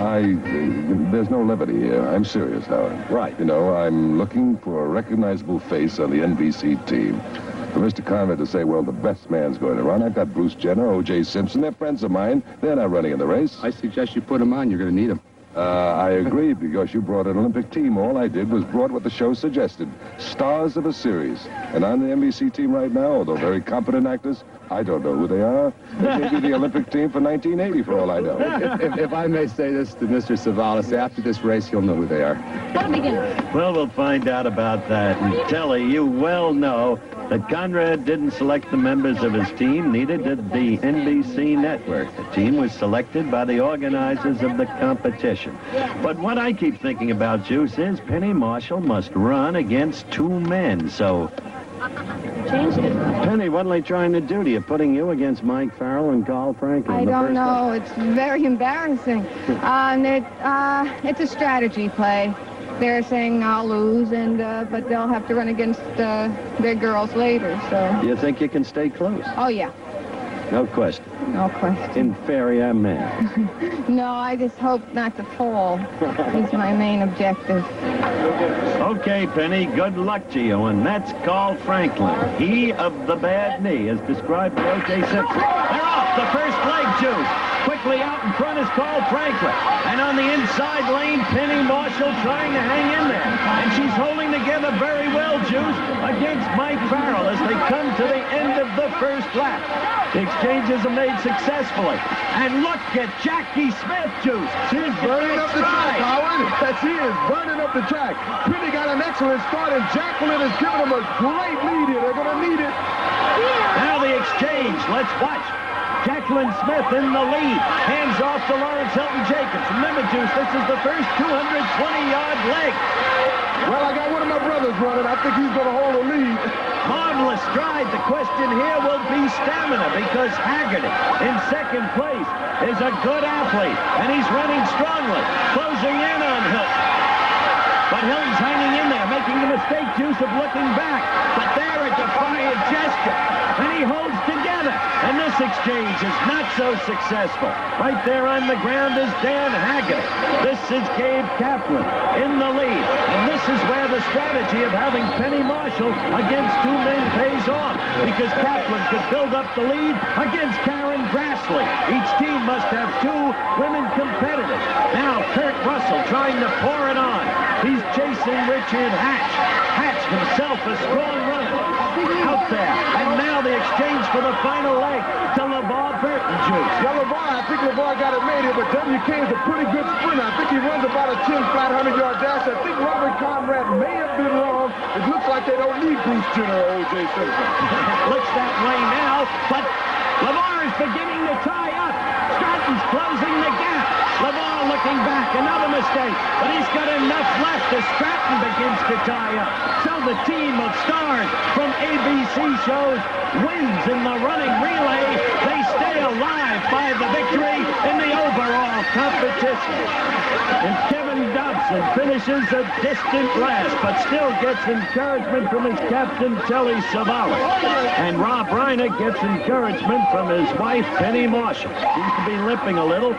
there's no levity here. I'm serious, Howard. Right. You know, I'm looking for a recognizable face on the NBC team. For Mr. Conrad to say, well, the best man's going to run. I've got Bruce Jenner, O.J. Simpson. They're friends of mine. They're not running in the race. I suggest you put him on. You're going to need him. I agree, because you brought an Olympic team. All I did was brought what the show suggested. Stars of a series. And on the NBC team right now, although very competent actors, I don't know who they are. They may be the Olympic team for 1980, for all I know. If I may say this to Mr. Savalas, after this race, you'll know who they are. Well, we'll find out about that. And Telly, you well know that Conrad didn't select the members of his team, neither did the NBC network. The team was selected by the organizers of the competition. But what I keep thinking about, Juice, is Penny Marshall must run against two men, so... Penny, what are they trying to do to you? Putting you against Mike Farrell and Carl Franklin? I don't know. It's very embarrassing. It's a strategy play. They're saying I'll lose, but they'll have to run against their girls later. So. You think you can stay close? Oh yeah. No question. No question. Inferior man. No, I just hope not to fall. Is my main objective. Okay, Penny, good luck to you. And that's Carl Franklin. He of the bad knee, as described by O.J. Simpson. They're off the first leg, Juice. Quickly out in front is Carl Franklin. And on the inside lane, Penny Marshall trying to hang in there. And she's holding together very well, Juice, against Mike Farrell as they come to the end of the first lap. The exchanges are made successfully. And look at Jackie Smith, Juice. She's burning up the track, Howard. That she is burning up the track. Penny got an excellent start, and Jacqueline has given them a great lead here. They're going to need it. Now the exchange. Let's watch. Jacqueline Smith in the lead. Hands off to Lawrence Hilton Jacobs. Remember, Juice, this is the first 220-yard leg. Well, I got one of my brothers running. I think he's going to hold the lead. Marvelous stride. The question here will be stamina, because Haggerty in second place is a good athlete, and he's running strongly, closing in on Hilton. But Hilton's hanging in there, making the mistake, Juice, of looking back. But there, a defiant gesture, and he holds together. And this exchange is not so successful. Right there on the ground is Dan Haggerty. This is Gabe Kaplan in the lead. And this is where the strategy of having Penny Marshall against two men pays off, because Kaplan could build up the lead against Karen Grassley. Each team must have two women competitors. Now Kurt Russell trying to pour it on. He's chasing Richard Hatch. Hatch himself a strong runner out there. And now the exchange for the final leg to LeVar Burton, Juice. Yeah, LeVar, I think LeVar got it made here, but WK is a pretty good sprinter. I think he runs about a 10-flat 100-yard dash. I think Robert Conrad may have been wrong. It looks like they don't need Bruce Jenner or O.J. Simpson. Looks that way now, but LeVar is beginning to tie up. Stratton's closing the gap. LeVar looking back, another mistake, but he's got enough left as Stratton begins to tie up. So the team of stars from ABC shows wins in the running relay. They stay alive by the victory in the overall competition. And Kevin Dobson finishes a distant last, but still gets encouragement from his captain, Telly Savalas. And Rob Reiner gets encouragement from his wife, Penny Marshall. Seems to be limping a little.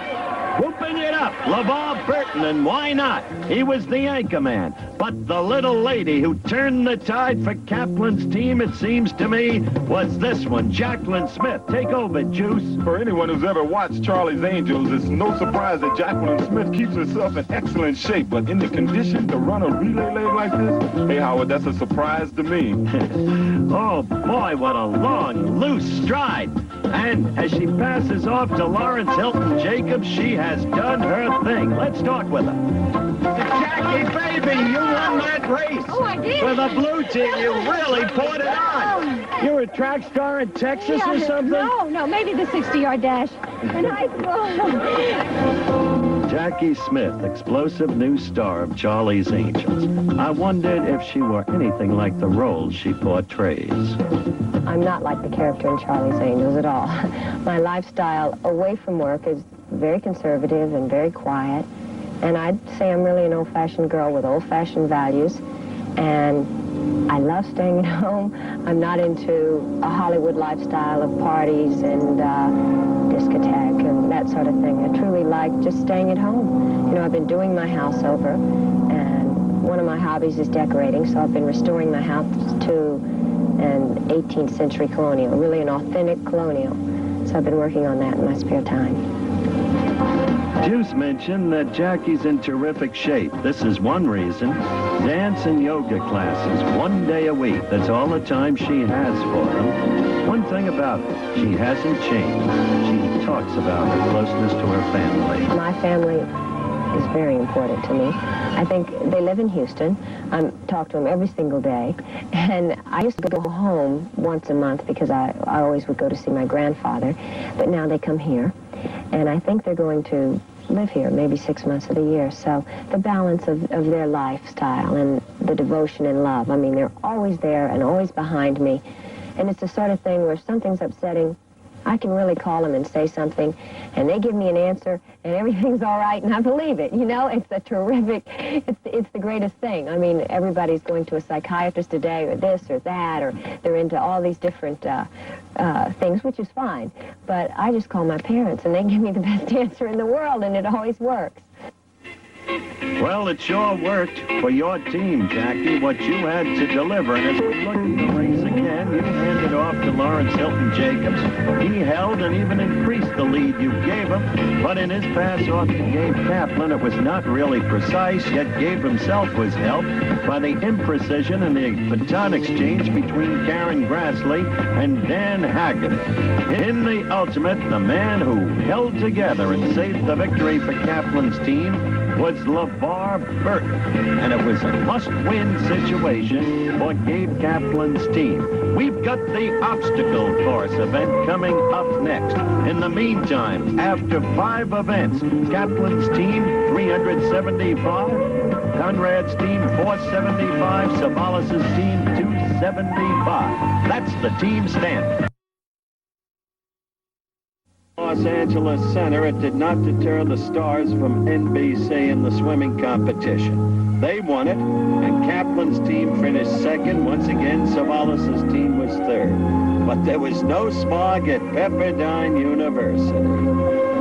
Whooping it up, LeVar Burton, and why not? He was the anchor man. But the little lady who turned the tide for Kaplan's team, it seems to me, was this one, Jacqueline Smith. Take over, Juice. For anyone who's ever watched Charlie's Angels, it's no surprise that Jacqueline Smith keeps herself in excellent shape. But in the condition to run a relay leg like this, hey, Howard, that's a surprise to me. Oh, boy, what a long, loose stride. And as she passes off to Lawrence Hilton Jacobs, she has done her thing. Let's talk with her. Jackie, baby, you won that race. Oh, I did. For the blue team, you really poured it on. You're a track star in Texas or something? No, maybe the 60-yard dash in high school. Jackie Smith, explosive new star of Charlie's Angels. I wondered if she were anything like the role she portrays. I'm not like the character in Charlie's Angels at all. My lifestyle away from work is very conservative and very quiet. And I'd say I'm really an old-fashioned girl with old-fashioned values. And I love staying at home. I'm not into a Hollywood lifestyle of parties and discotheque and that sort of thing. I truly like just staying at home. You know, I've been doing my house over, and one of my hobbies is decorating, so I've been restoring my house to an 18th century colonial, really an authentic colonial. So I've been working on that in my spare time. Juice mentioned that Jackie's in terrific shape. This is one reason. Dance and yoga classes, 1 day a week. That's all the time she has for them. One thing about her, she hasn't changed. She talks about her closeness to her family. My family is very important to me. I think they live in Houston. I talk to them every single day. And I used to go home once a month because I always would go to see my grandfather. But now they come here. And I think they're going to live here maybe 6 months of the year. So the balance of their lifestyle and the devotion and love. I mean, they're always there and always behind me. And it's the sort of thing where if something's upsetting, I can really call them and say something, and they give me an answer, and everything's all right, and I believe it. You know, it's a terrific, it's the greatest thing. I mean, everybody's going to a psychiatrist today, or this or that, or they're into all these different things, which is fine. But I just call my parents, and they give me the best answer in the world, and it always works. Well, it sure worked for your team, Jackie, what you had to deliver. And as we look at the race again, you handed off to Lawrence Hilton Jacobs. He held and even increased the lead you gave him. But in his pass-off to Gabe Kaplan, it was not really precise, yet Gabe himself was helped by the imprecision in the baton exchange between Karen Grassley and Dan Haggett. In the ultimate, the man who held together and saved the victory for Kaplan's team was LeVar Burton, and it was a must-win situation for Gabe Kaplan's team. We've got the obstacle course event coming up next. In the meantime, after 5 events, Kaplan's team 375, Conrad's team 475, Savalas' team 275. That's the team standard. Los Angeles Center, it did not deter the stars from NBC in the swimming competition. They won it, and Kaplan's team finished second. Once again, Savalas' team was third. But there was no smog at Pepperdine University.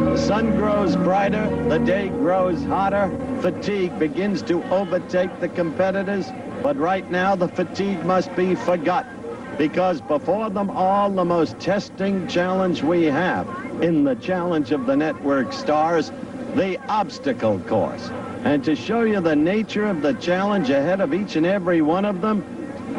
The sun grows brighter, the day grows hotter, fatigue begins to overtake the competitors, but right now the fatigue must be forgotten. Because before them all, the most testing challenge we have in the challenge of the network stars, the obstacle course. And to show you the nature of the challenge ahead of each and every one of them,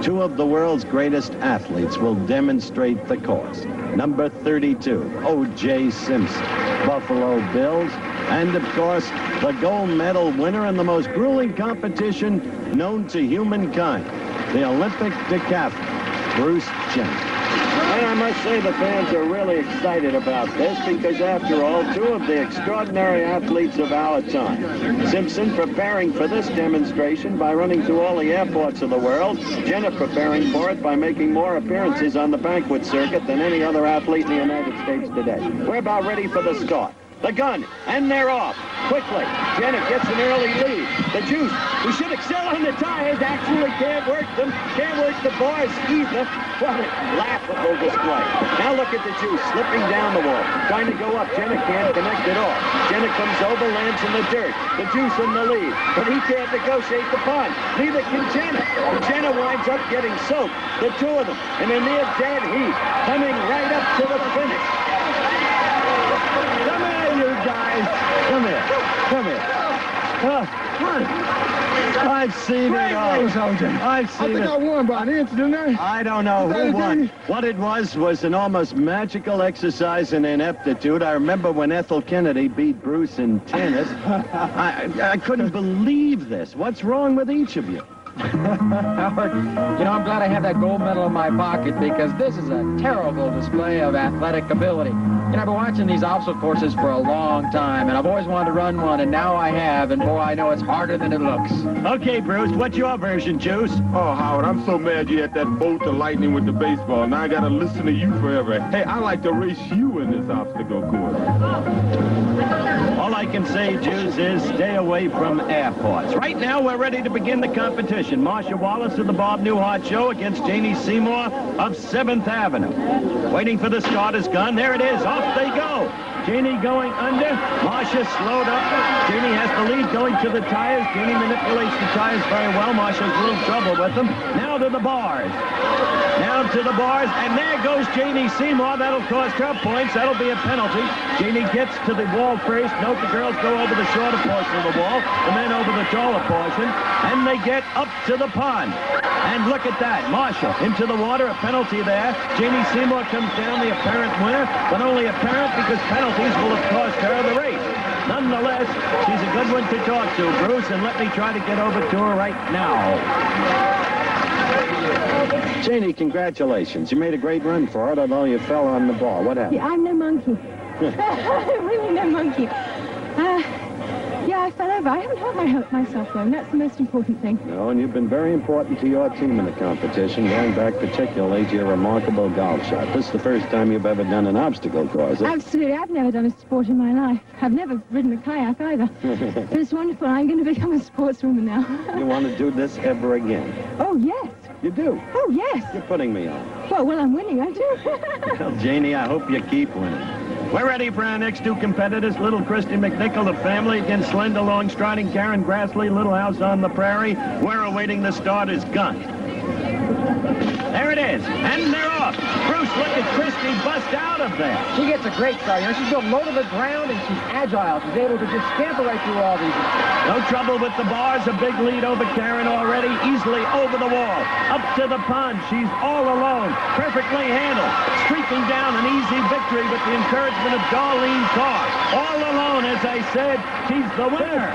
2 of the world's greatest athletes will demonstrate the course. Number 32, O.J. Simpson, Buffalo Bills, and of course, the gold medal winner in the most grueling competition known to humankind, the Olympic decathlete, Bruce Jenner. And I must say the fans are really excited about this because, after all, 2 of the extraordinary athletes of our time. Simpson preparing for this demonstration by running through all the airports of the world. Jenner preparing for it by making more appearances on the banquet circuit than any other athlete in the United States today. We're about ready for the start. The gun, and they're off. Quickly, Jenna gets an early lead. The Juice, who should excel on the tires, actually can't work them. Can't work the bars either. What a laughable display. Now look at the Juice slipping down the wall, trying to go up. Jenna can't connect at all. Jenna comes over, lands in the dirt. The Juice in the lead, but he can't negotiate the pond. Neither can Jenna. And Jenna winds up getting soaked. The two of them in a near dead heat, coming right up to the finish. Come here, you guys. Come here. Come here. I've seen it all. I've seen it. I think I won by an inch, didn't I? I don't know who won. What it was an almost magical exercise in ineptitude. I remember when Ethel Kennedy beat Bruce in tennis. I couldn't believe this. What's wrong with each of you? Howard, you know, I'm glad I have that gold medal in my pocket because this is a terrible display of athletic ability. You know, I've been watching these obstacle courses for a long time, and I've always wanted to run one, and now I have, and boy, I know it's harder than it looks. Okay, Bruce, what's your version, Juice? Oh, Howard, I'm so mad you had that bolt of lightning with the baseball. Now I gotta listen to you forever. Hey, I like to race you in this obstacle course. All I can say, Juice, is stay away from airports. Right now, we're ready to begin the competition. Marcia Wallace of the Bob Newhart Show against Janie Seymour of 7th Avenue. Waiting for the starter's gun. There it is. Off they go. Janie going under. Marcia slowed up. Janie has the lead going to the tires. Janie manipulates the tires very well. Marcia's a little trouble with them. Now to the bars. Now to the bars. And there goes Janie Seymour. That'll cost her points. That'll be a penalty. Janie gets to the wall first. Note the girls go over the shorter portion of the wall and then over the taller portion. And they get up to the pond. And look at that. Marcia into the water. A penalty there. Janie Seymour comes down, the apparent winner, but only apparent because penalties will have cost her the race. Nonetheless, she's a good one to talk to, Bruce, and let me try to get over to her right now. Janie, congratulations. You made a great run for it, although you fell on the ball. What happened? Yeah, I'm no monkey. Really no monkey. Yeah, I fell over. I haven't hurt myself, though, and that's the most important thing. No, and you've been very important to your team in the competition, going back particularly to your remarkable golf shot. This is the first time you've ever done an obstacle course. Absolutely. I've never done a sport in my life. I've never ridden a kayak either. But it's wonderful. I'm going to become a sportswoman now. You want to do this ever again? Oh, yes. You do? Oh, yes. You're putting me on. Well, I'm winning, aren't you? Well, Janie, I hope you keep winning. We're ready for our next two competitors. Little Christy McNichol, the family, against slender, long-striding Karen Grassley, Little House on the Prairie. We're awaiting the starter's gun. There it is, and they're off. Bruce, look at Christy bust out of there. She gets a great start. You know, she's built low to the ground, and she's agile. She's able to just scamper right through all these. No trouble with the bars. A big lead over Karen already. Easily over the wall. Up to the pond. She's all alone. Perfectly handled. Streaking down an easy victory with the encouragement of Darlene Carr. All alone, as I said, she's the winner.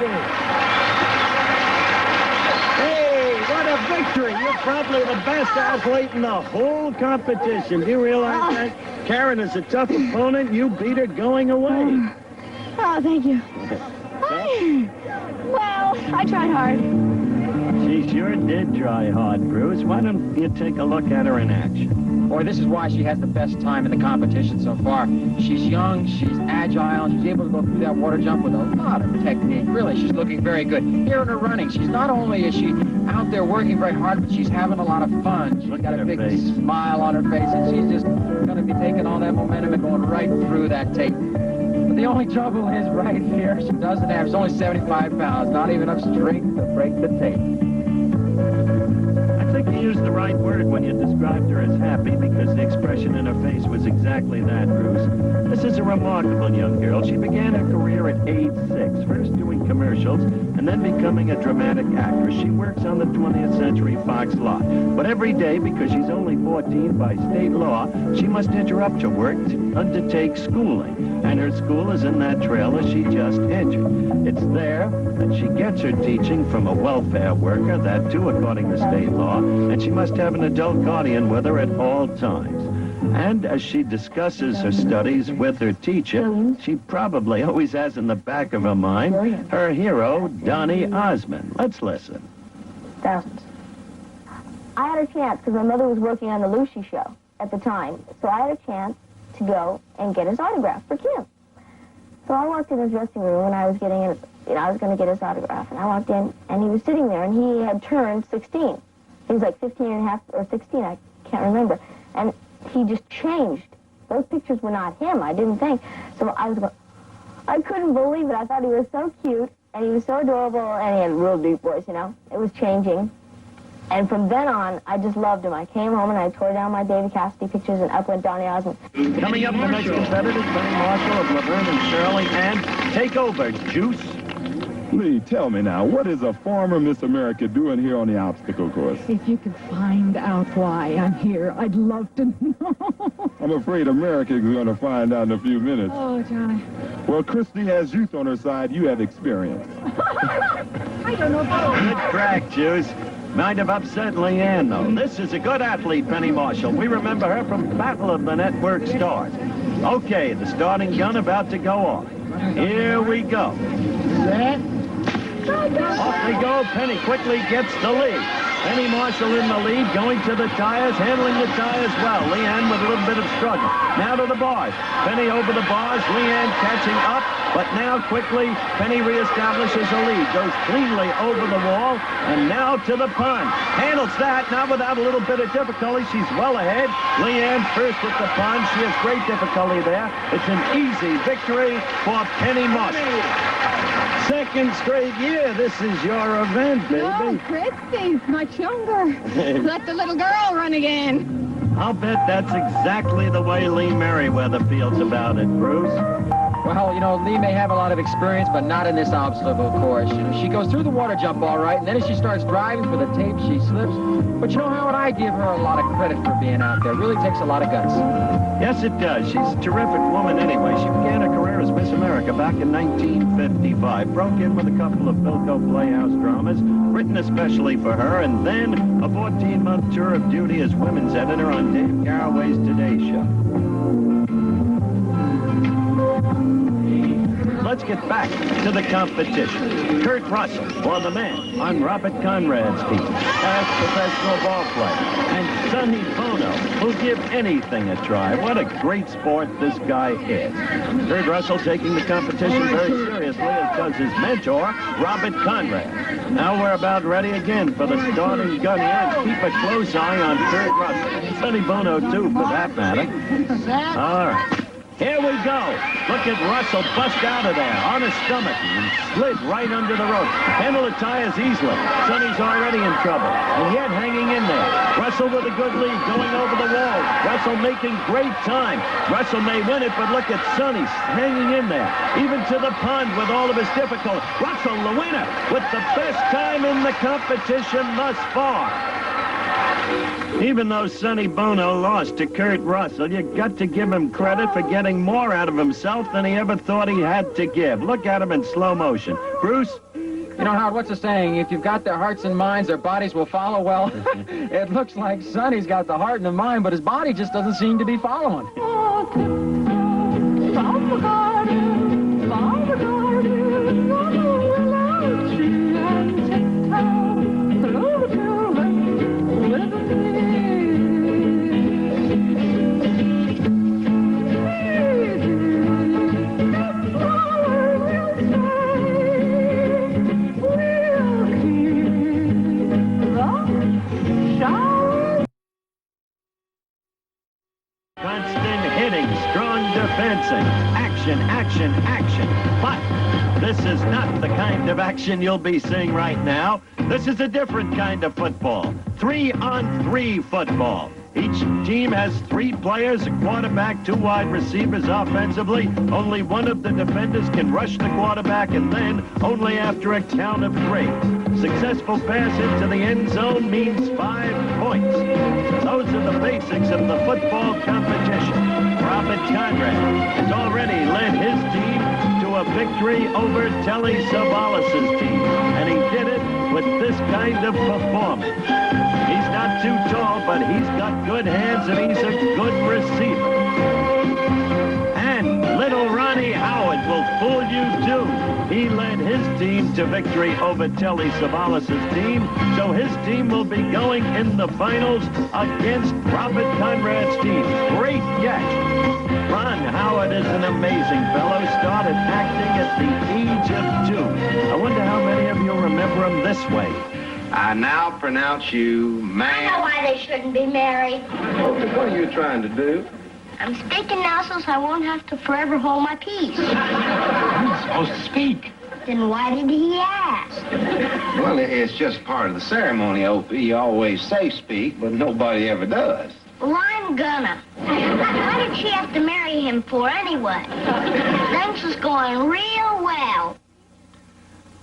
What a victory! You're probably the best athlete in the whole competition. Do you realize that? Karen is a tough opponent. You beat her going away. Oh, thank you. Well, I tried hard. She sure did try hard, Bruce. Why don't you take a look at her in action? Boy, this is why she has the best time in the competition so far. She's young, she's agile, she's able to go through that water jump with a lot of technique. Really, she's looking very good. Here in her running, she's not only is she out there working very hard, but she's having a lot of fun. She's got a big smile on her face, and she's just going to be taking all that momentum and going right through that tape. But the only trouble is right here, she doesn't have, she's only 75 pounds, not even enough strength to break the tape. I think you used the right word when you described her as happy, because the expression in her face was exactly that, Bruce. This is a remarkable young girl. She began her career at age 6, first doing commercials and then becoming a dramatic actress. She works on the 20th Century Fox lot. But every day, because she's only 14 by state law, she must interrupt her work to undertake schooling. And her school is in that trailer she just entered. It's there that she gets her teaching from a welfare worker, that too according to state law, and she must have an adult guardian with her at all times. And as she discusses her studies with her teacher, she probably always has in the back of her mind her hero, Donny Osmond. Let's listen. Thousands. I had a chance because my mother was working on the Lucy show at the time, so I had a chance to go and get his autograph for Kim. So I walked in his dressing room, and I was getting in, I was going to get his autograph. And I walked in, and he was sitting there, and he had turned 16. He was like 15 and a half or 16, I can't remember. And he just changed. Those pictures were not him, I didn't think. So I couldn't believe it. I thought he was so cute, and he was so adorable, and he had a real deep voice, It was changing. And from then on, I just loved him. I came home and I tore down my David Cassidy pictures, and up went Donny Osmond. Coming up, the next competitors, Penny Marshall of Laverne and Shirley, and take over, Juice. Lee, tell me now, what is a former Miss America doing here on the obstacle course? If you could find out why I'm here, I'd love to know. I'm afraid America is going to find out in a few minutes. Oh, Johnny. Well, Christy has youth on her side. You have experience. I don't know. Good crack, Juice. Might have upset Leanne, though. This is a good athlete, Penny Marshall. We remember her from Battle of the Network Stars. Okay, the starting gun about to go off. Here we go. Set. Off they go. Penny quickly gets the lead. Penny Marshall in the lead, going to the tires, handling the tires well. Leanne with a little bit of struggle. Now to the bars. Penny over the bars. Leanne catching up. But now quickly, Penny reestablishes a lead. Goes cleanly over the wall. And now to the pond. Handles that, not without a little bit of difficulty. She's well ahead. Leanne first at the pond. She has great difficulty there. It's an easy victory for Penny Marshall. Second straight year, this is your event, baby. No, Christy's much younger. Let the little girl run again. I'll bet that's exactly the way Lee Merriweather feels about it, Bruce. Well, Lee may have a lot of experience, but not in this obstacle course. She goes through the water jump all right, and then as she starts driving for the tape, she slips. But Howard, I give her a lot of credit for being out there. It really takes a lot of guts. Yes, it does. She's a terrific woman anyway. She began her career as Miss America back in 1955. Broke in with a couple of Philco Playhouse dramas, written especially for her, and then a 14-month tour of duty as women's editor on Dave Garraway's Today Show. Let's get back to the competition. Kurt Russell, for the man on Robert Conrad's team, past professional ball player, and Sonny Bono, who'll give anything a try. What a great sport this guy is. Kurt Russell taking the competition very seriously, as does his mentor, Robert Conrad. Now we're about ready again for the starting gun here, and keep a close eye on Kurt Russell. Sonny Bono, too, for that matter. All right. Here we go. Look at Russell bust out of there on his stomach and slid right under the rope. Handle the tires easily. Sonny's already in trouble, and yet hanging in there. Russell with a good lead, going over the wall. Russell making great time. Russell may win it, but look at Sonny hanging in there, even to the pond with all of his difficulty. Russell, the winner, with the best time in the competition thus far. Even though Sonny Bono lost to Kurt Russell, you got to give him credit for getting more out of himself than he ever thought he had to give. Look at him in slow motion. Bruce? Howard, what's the saying? If you've got their hearts and minds, their bodies will follow. Well, it looks like Sonny's got the heart and the mind, but his body just doesn't seem to be following. Action, action, action. But this is not the kind of action you'll be seeing right now. This is a different kind of football. 3-on-3 football. Each team has 3 players, a quarterback, 2 wide receivers offensively. Only one of the defenders can rush the quarterback, and then only after a count of 3. Successful pass into the end zone means 5 points. Those are the basics of the football competition. Robert Conrad has already led his team to a victory over Telly Savalas' team, and he did it with this kind of performance. He's not too tall, but he's got good hands, and he's a good receiver. And little Ronnie Howard will fool you, too. He led his team to victory over Telly Savalas' team, so his team will be going in the finals against Robert Conrad's team. Great catch. Ron Howard is an amazing fellow. Started acting this way. I now pronounce you I know man. why they shouldn't be married. What are you trying to do? I'm speaking now so I won't have to forever hold my peace. You're supposed to speak. Then why did he ask? Well, it's just part of the ceremony, Opie. You always say speak, but nobody ever does. Well, I'm gonna. What did she have to marry him for anyway? Things was going real well.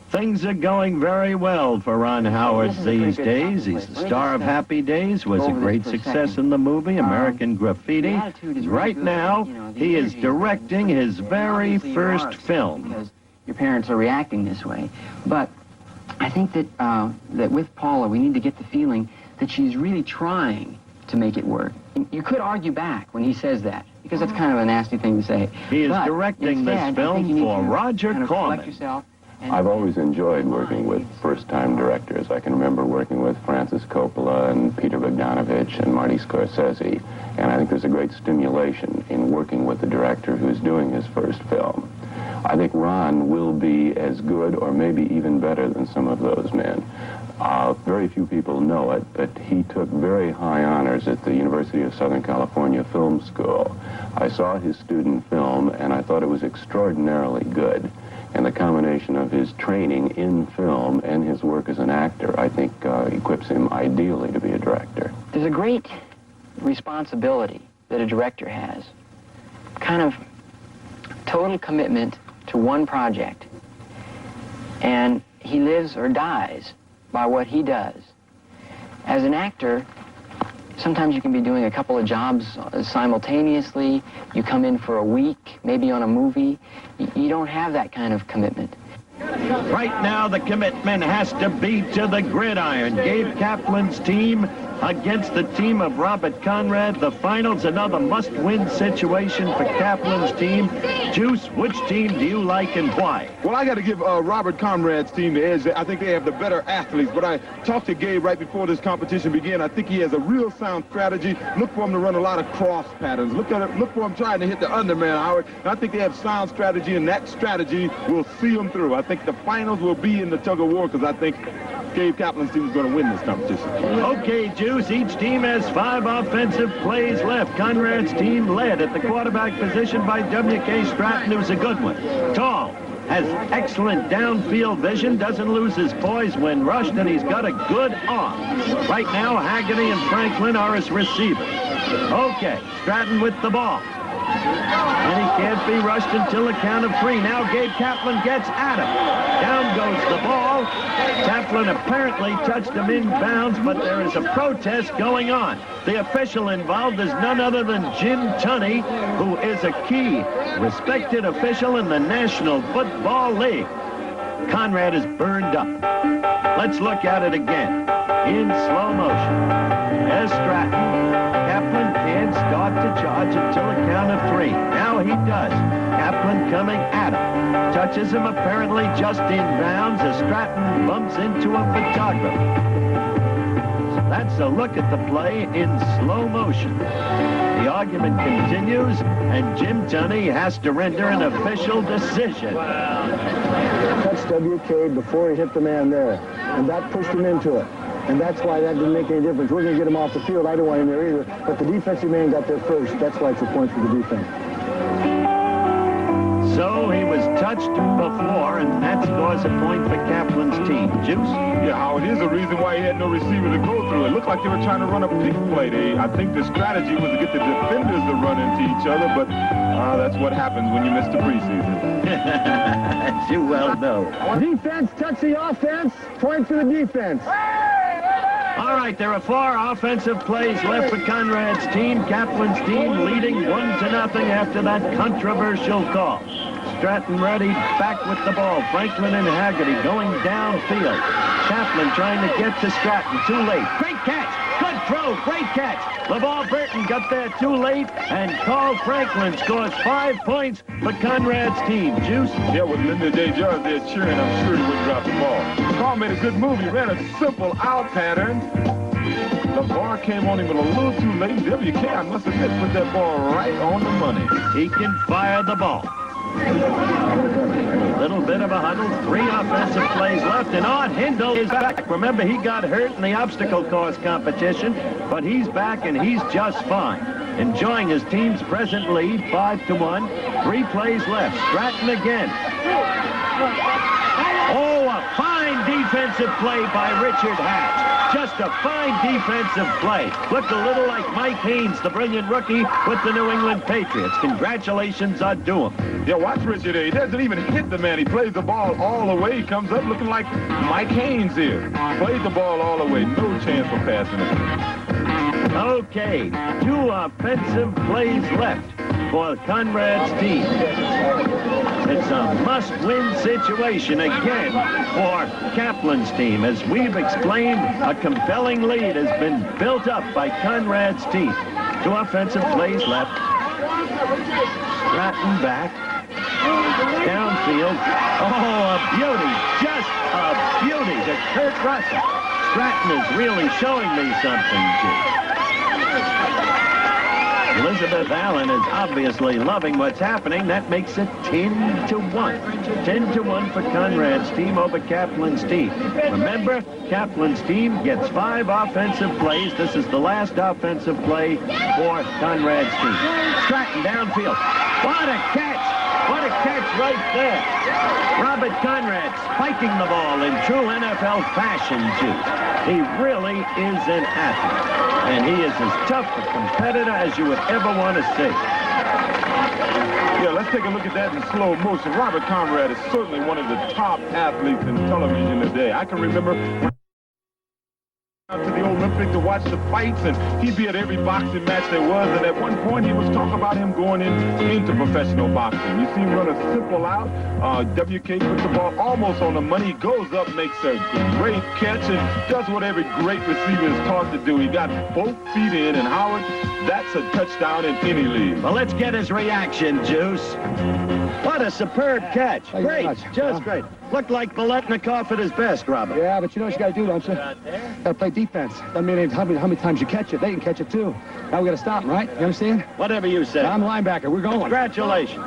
Things are going very well for Ron Howard these days. He's the star of Happy Days, was a great success in the movie American Graffiti. Right now, he is directing his very first film. Because your parents are reacting this way. But I think that, that with Paula, we need to get the feeling that she's really trying to make it work. You could argue back when he says that, because that's kind of a nasty thing to say. He is But directing this instead, I think you film need for to Roger kind of Corman. collect yourself. I've always enjoyed working with first-time directors. I can remember working with Francis Coppola and Peter Bogdanovich and Marty Scorsese, and I think there's a great stimulation in working with a director who's doing his first film. I think Ron will be as good or maybe even better than some of those men. Very few people know it, but he took very high honors at the University of Southern California Film School. I saw his student film, and I thought it was extraordinarily good. And the combination of his training in film and his work as an actor, I think, equips him ideally to be a director. There's a great responsibility that a director has. Kind of total commitment to one project. And he lives or dies by what he does. As an actor, sometimes you can be doing a couple of jobs simultaneously. You come in for a week, maybe on a movie. You don't have that kind of commitment. Right now, the commitment has to be to the gridiron. Gabe Kaplan's team against the team of Robert Conrad. The finals, another must-win situation for Kaplan's team. Juice, which team do you like and why? Well, I got to give Robert Conrad's team the edge. I think they have the better athletes, but I talked to Gabe right before this competition began. I think he has a real sound strategy. Look for him to run a lot of cross patterns. Look for him trying to hit the underman, Howard. And I think they have sound strategy, and that strategy will see them through. I think the finals will be in the tug-of-war because I think Gabe Kaplan's team is going to win this competition. Okay, Juice, each team has 5 offensive plays left. Conrad's team led at the quarterback position by W.K. Stratton, who's a good one. Tall, has excellent downfield vision, doesn't lose his poise when rushed, and he's got a good arm. Right now, Haggerty and Franklin are his receivers. Okay, Stratton with the ball. And he can't be rushed until the count of 3. Now Gabe Kaplan gets at him. Down goes the ball. Kaplan apparently touched him inbounds, but there is a protest going on. The official involved is none other than Jim Tunney, who is a key, respected official in the National Football League. Conrad is burned up. Let's look at it again in slow motion. As Stratton. Kaplan can't start to charge until a count of 3. Now he does. Kaplan coming at him. Touches him apparently just in bounds as Stratton bumps into a photographer. So that's a look at the play in slow motion. The argument continues, and Jim Tunney has to render an official decision. Touched WK before he hit the man there, and that pushed him into it. And that's why that didn't make any difference. We're going to get him off the field. I don't want him there either. But the defensive man got there first. That's why it's a point for the defense. So he was touched before, and that scores a point for Kaplan's team. Juice? Yeah, Howard, here's a reason why he had no receiver to go through. It looked like they were trying to run a pick play. I think the strategy was to get the defenders to run into each other, but that's what happens when you miss the preseason. As you well know. Defense, touch the offense. Point for the defense. All right, there are 4 offensive plays left for Conrad's team. Kaplan's team leading 1-0 after that controversial call. Stratton ready, back with the ball. Franklin and Haggerty going downfield. Kaplan trying to get to Stratton. Too late. Great catch. Good throw. Great catch. LeVar Burton got there too late, and Carl Franklin scores 5 points for Conrad's team. Juice? Yeah, with Linda J. Judge there cheering, I'm sure he wouldn't drop the ball. Carl made a good move. He ran a simple out pattern. LeVar came on him a little too late. WK, I must admit, put that ball right on the money. He can fire the ball. A little bit of a huddle, 3 offensive plays left, and Art Hindle is back. Remember, he got hurt in the obstacle course competition, but he's back and he's just fine. Enjoying his team's present lead, 5-1, 3 plays left. Stratton again. Oh, a fine defensive play by Richard Hatch. Just a fine defensive play. Looked a little like Mike Haynes, the brilliant rookie with the New England Patriots. Congratulations are due him. Yeah, watch Richard there. He doesn't even hit the man. He plays the ball all the way. He comes up looking like Mike Haynes here. Plays the ball all the way. No chance for passing it. Okay, 2 offensive plays left for Conrad's team. It's a must-win situation again for Kaplan's team. As we've explained, a compelling lead has been built up by Conrad's team. 2 offensive plays left. Stratton back. Downfield. Oh, a beauty. Just a beauty to Kurt Russell. Stratton is really showing me something, too. Elizabeth Allen is obviously loving what's happening. That makes it 10-1. 10-1 for Conrad's team over Kaplan's team. Remember, Kaplan's team gets 5 offensive plays. This is the last offensive play for Conrad's team. Stratton downfield. What a catch! What a catch right there. Robert Conrad spiking the ball in true NFL fashion, too. He really is an athlete. And he is as tough a competitor as you would ever want to see. Yeah, let's take a look at that in slow motion. Robert Conrad is certainly one of the top athletes in television today. I can remember when out to the Olympics to watch the fights, and he'd be at every boxing match there was, and at one point he was talking about him going into professional boxing. You see him run a simple out. WK puts the ball almost on the money. He goes up, makes a great catch, and does what every great receiver is taught to do. He got both feet in, and Howard, that's a touchdown in any league. Well, let's get his reaction, Juice. What a superb catch. Great, just great. Looked like Biletnikoff at his best, Robert. Yeah, but you know what you got to do, don't you? Got to play defense. I mean, how many times you catch it, they can catch it too. Now we got to stop them, right? You understand? Whatever you say. I'm the linebacker. We're going. Congratulations.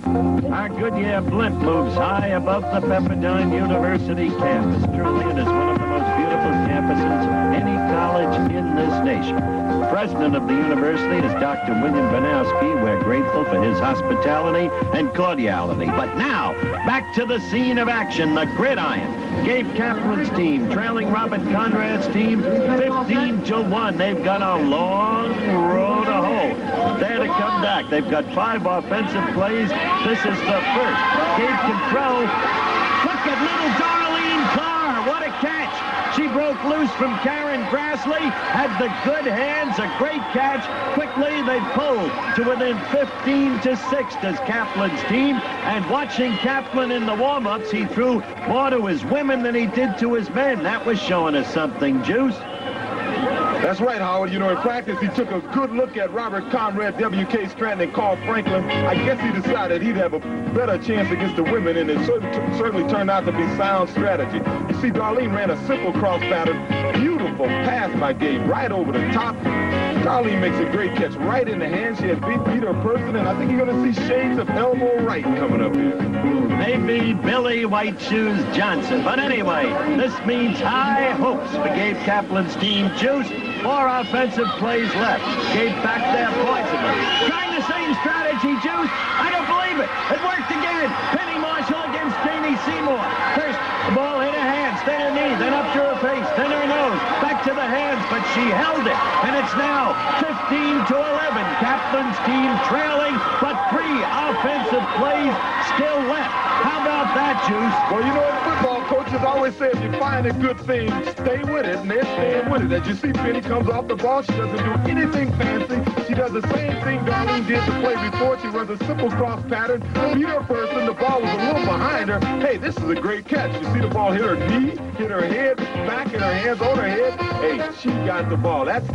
Our Goodyear blimp moves high above the Pepperdine University campus. Truly, it is one of the most beautiful campuses of any college in this nation. The president of the university is Dr. William Banowski. We're grateful for his hospitality and cordiality. But now, back to the scene of action, the gridiron. Gabe Kaplan's team trailing Robert Conrad's team 15-1. They've got a long road to hoe. There to come back. They've got 5 offensive plays. This is the first. Gabe can throw. Look at little Darlene Carr. What a catch. She broke loose from Karen Grassley, had the good hands, a great catch. Quickly, they pulled to within 15-6 as Kaplan's team. And watching Kaplan in the warm-ups, he threw more to his women than he did to his men. That was showing us something, Juice. That's right, Howard. You know, in practice, he took a good look at Robert Conrad, W.K. Stratton, and Carl Franklin. I guess he decided he'd have a better chance against the women, and it certainly turned out to be sound strategy. You see, Darlene ran a simple cross pattern. Beautiful pass by Gabe, right over the top. Darlene makes a great catch right in the hand. She had beat Peter Person, and I think you're going to see shades of Elmo Wright coming up here. Maybe Billy White Shoes Johnson. But anyway, this means high hopes for Gabe Kaplan's team. Juice, 4 offensive plays left. Gabe back there poisonous. Trying the same strategy, Juice. I don't believe it. It worked again. Penny Marshall against Janie Seymour. First, the ball hit her hands, then her knee, then up to her face, then her nose. Back to the hands, but she held it. And it's now 15-11. Kaplan's team trailing, but 3 offensive plays still left. How about that, Juice? Well, you know, in football, coaches always say if you find a good thing, stay with it, and they're staying with it. As you see, Penny comes off the ball. She doesn't do anything fancy. She does the same thing Darlene did the play before. She runs a simple cross pattern. Peter Person, the ball was a little behind her. Hey, this is a great catch. You see the ball hit her knee, hit her head, back in her hands, on her head. Hey, she got the ball. That's a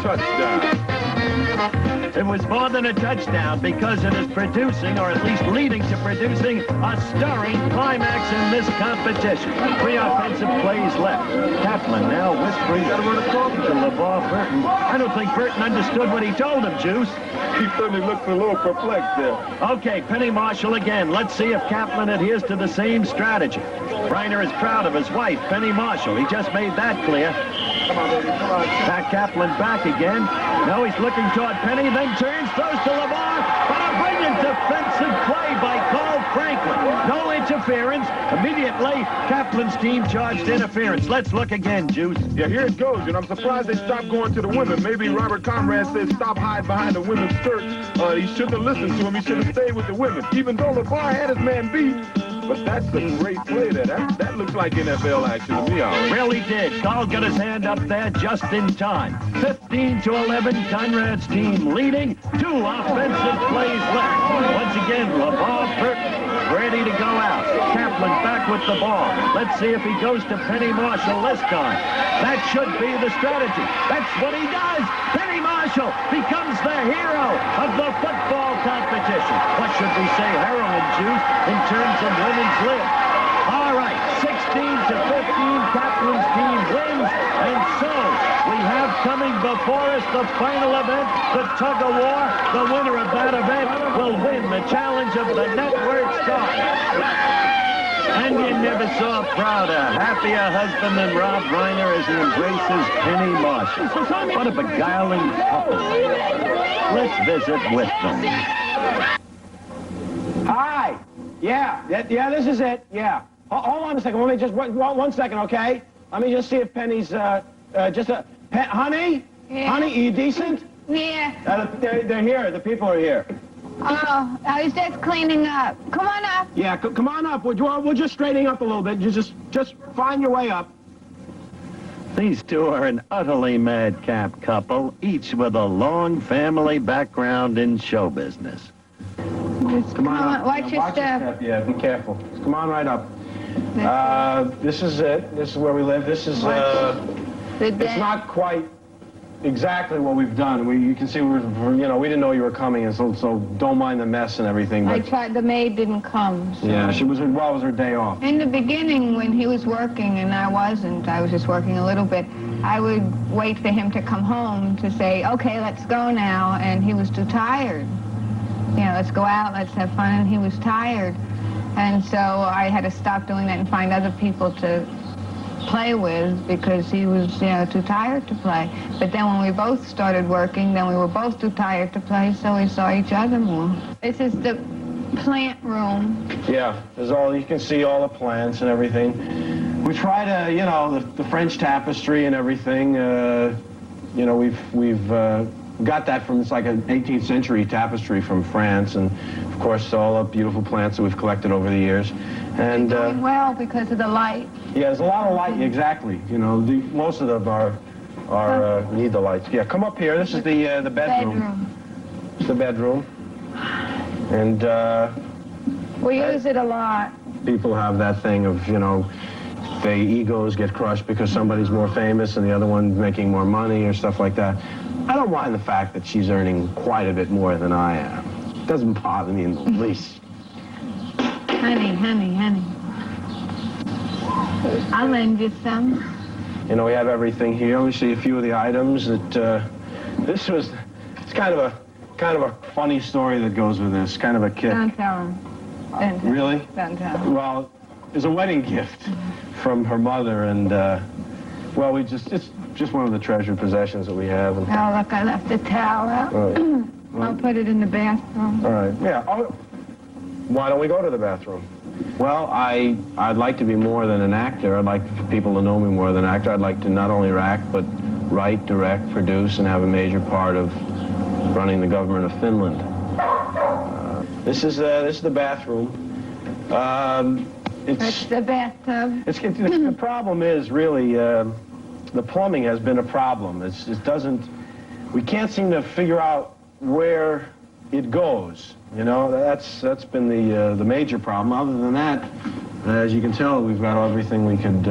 touchdown. It was more than a touchdown because it is producing, or at least leading to producing, a stirring climax in this competition. 3 offensive plays left. Kaplan now whispering to LeVar Burton. I don't think Burton understood what he told him, Juice. He certainly looks a little perplexed there. Okay, Penny Marshall again. Let's see if Kaplan adheres to the same strategy. Reiner is proud of his wife, Penny Marshall. He just made that clear. Come on, baby, come on. Pat Kaplan back again. Now he's looking toward Penny, then turns, throws to LeVar. But a brilliant defensive play by Carl Franklin. No interference. Immediately, Kaplan's team charged interference. Let's look again, Juice. Yeah, here it goes, and I'm surprised they stopped going to the women. Maybe Robert Conrad said stop hiding behind the women's skirts. He shouldn't have listened to him. He should have stayed with the women, even though LeVar had his man beat. But that's a great play there. That looks like NFL action to me, all right. Really did. Carl got his hand up there just in time. 15-11, Conrad's team leading. 2 offensive plays left. Once again, LeVar Burton ready to go out. Kaplan back with the ball. Let's see if he goes to Penny Marshall this time. That should be the strategy. That's what he does. Penny Marshall becomes the hero of the football competition. What should we say, heroin, Juice, in terms of women's lib? All right, 16-15, Kaplan's team wins, and so we have coming before us the final event, the tug of war. The winner of that event will win the challenge of the Network Stars. And you never saw a prouder, happier husband than Rob Reiner as he embraces Penny Marshall. What a beguiling couple. Let's visit with them. Hi. Yeah, this is it. Yeah. Hold on a second. Let me just one second, okay? Let me just see if Penny's honey? Yeah. Honey, are you decent? Yeah. They're here. The people are here. Oh, I was just cleaning up. Come on up. Yeah, come on up. We're just straightening up a little bit. You just find your way up. These two are an utterly madcap couple, each with a long family background in show business. Come on up. Watch your step. Yeah, be careful. Just come on right up. This is it. This is where we live. This is, it's not quite exactly what we've done. You can see we didn't know you were coming, and so don't mind the mess and everything. I But, tried, the maid didn't come. So. yeah, it was her day off. In the beginning, when he was working and I wasn't, I was just working a little bit, I would wait for him to come home to say, okay, let's go now, and he was too tired. Let's go out, let's have fun, and he was tired. And so I had to stop doing that and find other people to play with because he was, too tired to play. But then when we both started working, then we were both too tired to play, so we saw each other more. This is the plant room. Yeah, you can see all the plants and everything. We try to, the French tapestry and everything, we've got that from, it's like an 18th century tapestry from France, and of course all the beautiful plants that we've collected over the years. And it's doing well because of the light. Yeah, there's a lot of light, exactly. Most of them are need the lights. Yeah, come up here. This is the bedroom. It's the bedroom. And we use it a lot. People have that thing of, their egos get crushed because somebody's more famous and the other one's making more money or stuff like that. I don't mind the fact that she's earning quite a bit more than I am. It doesn't bother me in the least. Honey. I'll lend you some. We have everything here. Let me see a few of the items that, it's kind of a funny story that goes with this, kind of a kick. Don't tell him. Really? Don't tell him. Well, it's a wedding gift from her mother, and, it's just one of the treasured possessions that we have. And, oh, look, I left the towel out. I'll put it in the bathroom. All right, yeah. Why don't we go to the bathroom? Well, I'd like to be more than an actor. I'd like for people to know me more than an actor. I'd like to not only act, but write, direct, produce, and have a major part of running the government of Finland. This is the bathroom. That's the bathtub. The problem is really the plumbing has been a problem. We can't seem to figure out where it goes. That's been the major problem. Other than that, as you can tell, we've got everything we could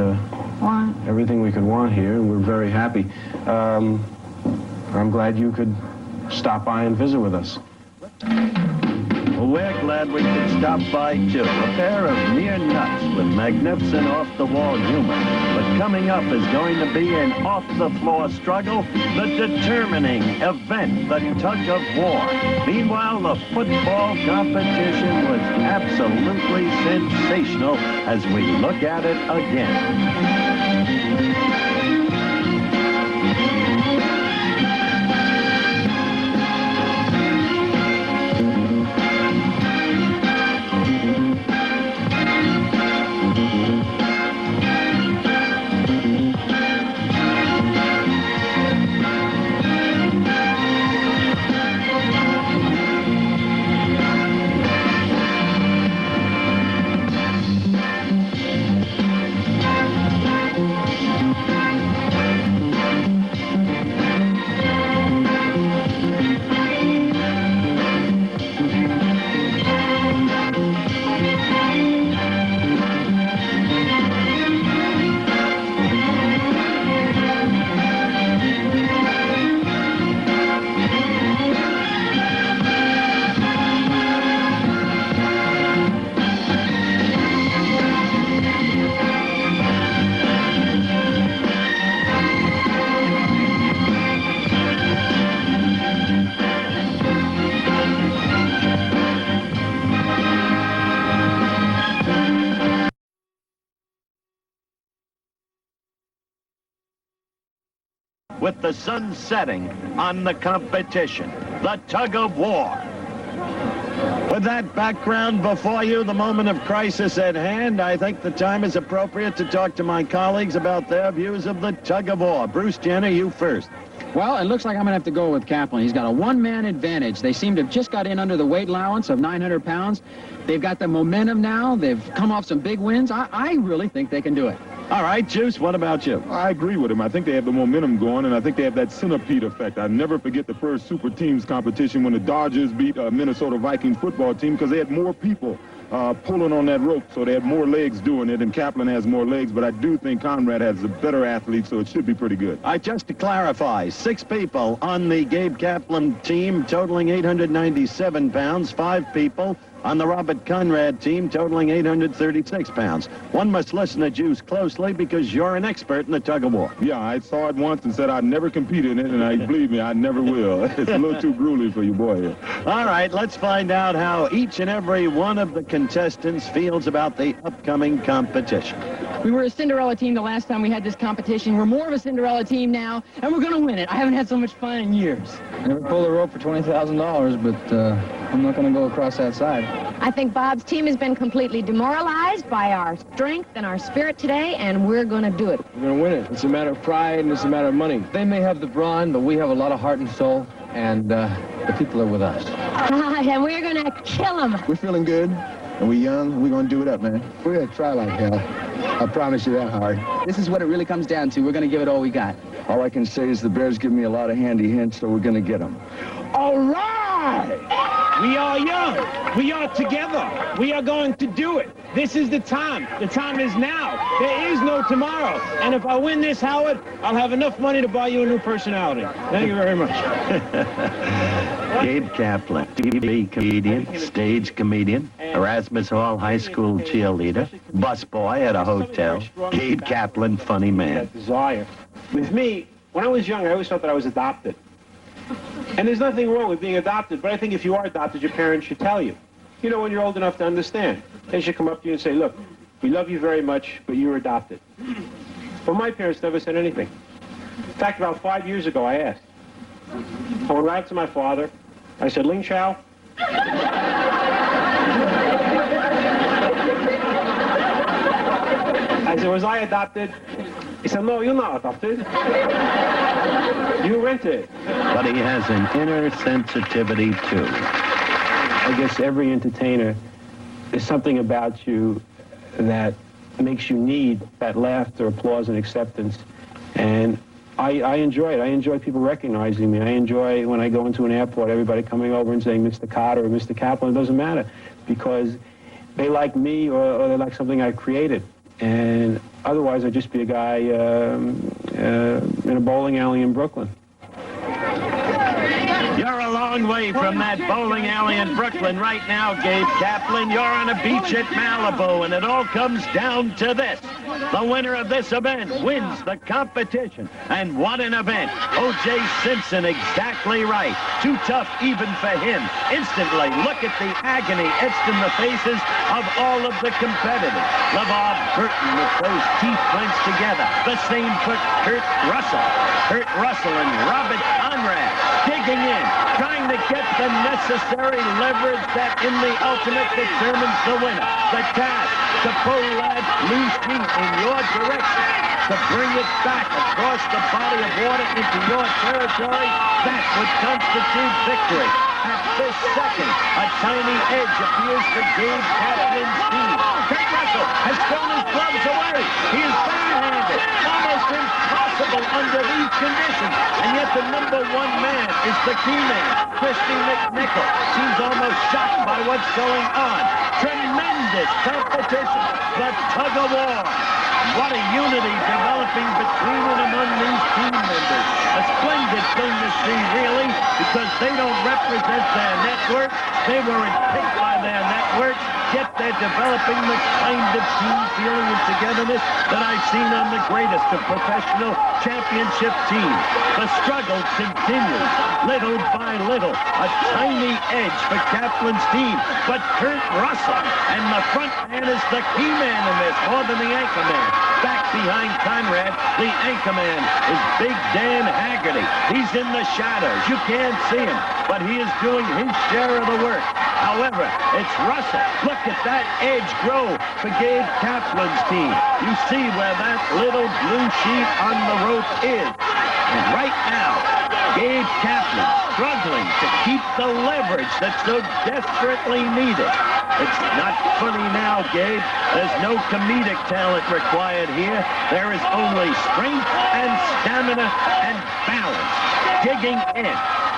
want here, and we're very happy. I'm glad you could stop by and visit with us. Well, we're glad we could stop by, too. A pair of mere nuts with magnificent off-the-wall humor. But coming up is going to be an off-the-floor struggle, the determining event, the tug of war. Meanwhile, the football competition was absolutely sensational as we look at it again. With the sun setting on the competition, the tug of war. With that background before you, the moment of crisis at hand, I think the time is appropriate to talk to my colleagues about their views of the tug of war. Bruce Jenner, you first. Well, it looks like I'm going to have to go with Kaplan. He's got a one-man advantage. They seem to have just got in under the weight allowance of 900 pounds. They've got the momentum now. They've come off some big wins. I really think they can do it. All right, Juice, what about you? I agree with him. I think they have the momentum going, and I think they have that centipede effect. I never forget the first Super Teams competition when the Dodgers beat a Minnesota Vikings football team because they had more people pulling on that rope, so they had more legs doing it, and Kaplan has more legs, but I do think Conrad has a better athlete, so it should be pretty good. Just to clarify, 6 people on the Gabe Kaplan team totaling 897 pounds, 5 people on the Robert Conrad team totaling 836 pounds. One must listen to Juice closely because you're an expert in the tug of war. Yeah, I saw it once and said I'd never compete in it, and believe me, I never will. It's a little too grueling for you, boy. All right, let's find out how each and every one of the contestants feels about the upcoming competition. We were a Cinderella team the last time we had this competition. We're more of a Cinderella team now, and we're going to win it. I haven't had so much fun in years. Never pulled a rope for $20,000, but I'm not going to go across that side. I think Bob's team has been completely demoralized by our strength and our spirit today, and we're going to do it. We're going to win it. It's a matter of pride, and it's a matter of money. They may have the brawn, but we have a lot of heart and soul, and the people are with us. And we're going to kill them. We're feeling good, and we're young, and we're going to do it up, man. We're going to try like hell. I promise you that, Howard. This is what it really comes down to. We're going to give it all we got. All I can say is the Bears give me a lot of handy hints, so we're going to get them. All right! We are young. We are together. We are going to do it. This is the time. The time is now. There is no tomorrow. And if I win this, Howard, I'll have enough money to buy you a new personality. Thank you very much. Gabe Kaplan, TV comedian, stage comedian, Erasmus Hall High School cheerleader, busboy at a hotel. Gabe Kaplan, funny man. Desire. With me, when I was young, I always thought that I was adopted. And there's nothing wrong with being adopted, but I think if you are adopted, your parents should tell you. You know, when you're old enough to understand. They should come up to you and say, look, we love you very much, but you're adopted. But my parents never said anything. In fact, about 5 years ago, I asked. I went right up to my father. I said, Ling Chao? I said, was I adopted? He said, no, you're not adopted. You rented. But he has an inner sensitivity, too. I guess every entertainer, there's something about you that makes you need that laughter, applause, and acceptance. And I enjoy it. I enjoy people recognizing me. I enjoy when I go into an airport, everybody coming over and saying Mr. Carter or Mr. Kaplan. It doesn't matter because they like me or they like something I created. And otherwise, I'd just be a guy in a bowling alley in Brooklyn. You're a long way from that bowling alley in Brooklyn right now, Gabe Kaplan. You're on a beach at Malibu, and it all comes down to this. The winner of this event wins the competition. And what an event. O.J. Simpson exactly right. Too tough even for him. Instantly, look at the agony etched in the faces of all of the competitors. LeVar Burton with those teeth clenched together. The same for Kurt Russell. Kurt Russell and Robert Conrad digging in, trying to get the necessary leverage that in the ultimate determines the winner. The task to pull that loose sheet in your direction, to bring it back across the body of water into your territory, that would constitute victory. At this second, a tiny edge appears for Gabe Kaplan's team. Kurt Russell has thrown his gloves away. He is barehanded, almost impossible under these conditions. And yet the number one man is the key man. Christy McNichol seems almost shocked by what's going on. Tremendous competition. The tug of war. What a unity developing between and among these team members. A splendid thing to see, really, because they don't represent their network. They weren't picked by their networks, yet they're developing the kind of team feeling and togetherness that I've seen on the greatest of professional championship teams. The struggle continues, little by little. A tiny edge for Kaplan's team, but Kurt Russell and the front man is the key man in this, more than the anchor man. Back behind Conrad, the anchor man is Big Dan Haggerty. He's in the shadows. You can't see him, but he is doing his share of the work. However, it's Russell. Look at that edge grow for Gabe Kaplan's team. You see where that little blue sheet on the rope is. And right now, Gabe Kaplan struggling to keep the leverage that's so desperately needed. It's not funny now, Gabe. There's no comedic talent required here. There is only strength and stamina and balance. Digging in.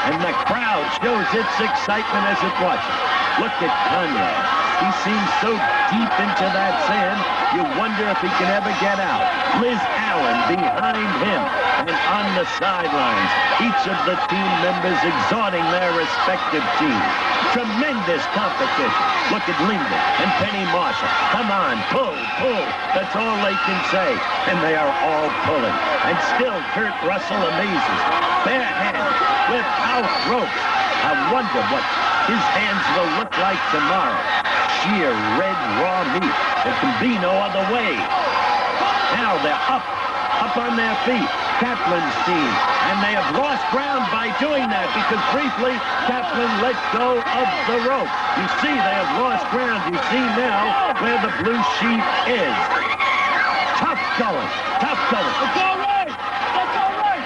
And the crowd shows its excitement as it watches. Look at Conrad. He seems so deep into that sand, you wonder if he can ever get out. Liz Allen behind him and on the sidelines. Each of the team members exhorting their respective teams. Tremendous competition. Look at Linda and Penny Marshall. Come on, pull, pull. That's all they can say. And they are all pulling. And still Kurt Russell amazes. Barehanded, without ropes. I wonder what his hands will look like tomorrow. Sheer red raw meat. There can be no other way. Now they're up on their feet. Kaplan's team. And they have lost ground by doing that because briefly Kaplan let go of the rope. You see they have lost ground. You see now where the blue sheet is. Tough going. Tough going. It's all right. It's all right.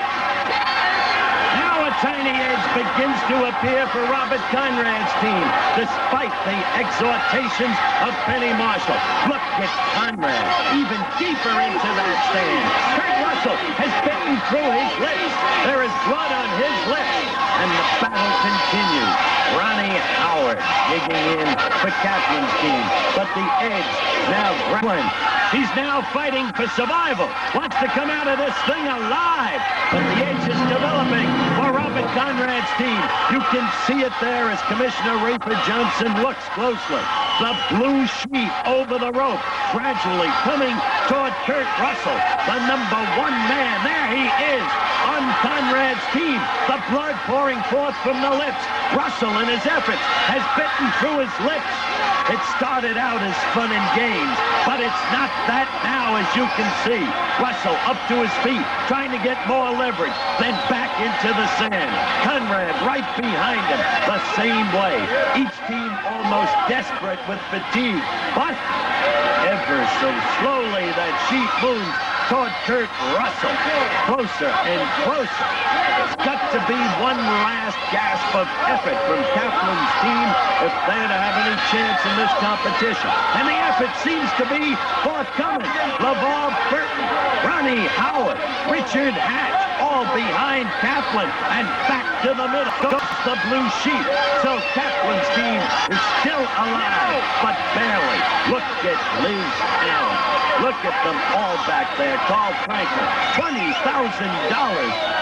Now a tiny edge begins to appear for Robert Conrad's team, despite the exhortations of Penny Marshall. Look at Conrad, even deeper into that stand. Kurt Russell has bitten through his lips. There is blood on his lips, and the battle continues. Ronnie Howard digging in for Kaplan's team, but the edge now Gremlin. He's now fighting for survival. Wants to come out of this thing alive. But the edge is developing for Robert Conrad's team. You can see it there as Commissioner Rafer Johnson looks closely. The blue sheet over the rope, gradually coming toward Kurt Russell, the number one man. There he is on Conrad's team. The blood pouring forth from the lips. Russell, in his efforts, has bitten through his lips. It started out as fun and games, but it's not that now, as you can see. Russell up to his feet, trying to get more leverage, then back into the sand. Conrad right behind him, the same way. Each team almost desperate with fatigue, but ever so slowly that sheet moves toward Kurt Russell. Closer and closer. It's got to be one last gasp of effort from Kaplan's team if they're to have any chance in this competition. And the effort seems to be forthcoming. LeVar Burton, Ronnie Howard, Richard Hatch, all behind Kaplan, and back to the middle goes the blue sheet. So Kaplan's team is still alive, but barely. Look at Liz Allen. Look at them all back there. Carl Franklin, $20,000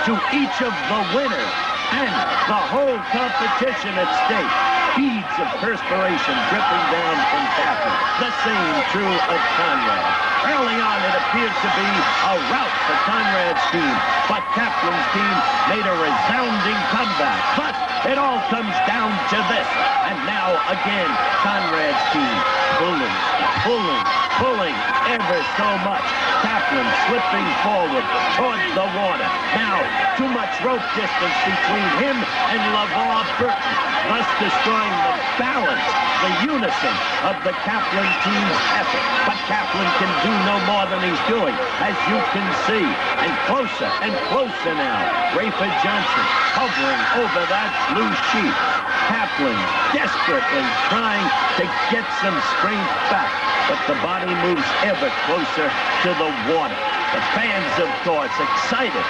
to each of the winners. and the whole competition at stake. Beads of perspiration dripping down from Kaplan. The same true of Conrad. Early on, it appeared to be a rout for Conrad's team, but Kaplan's team made a resounding comeback. But it all comes down to this. And now, again, Conrad's team pulling ever so much. Kaplan slipping forward towards the water. Now, too much rope distance between him and LeVar Burton, thus destroying the balance, the unison of the Kaplan team's effort. But Kaplan can do no more than he's doing, as you can see. And closer now. Rayford Johnson hovering over that blue sheet. Kaplan desperately trying to get some strength back, but the body moves ever closer to the water. The fans, of course, excited.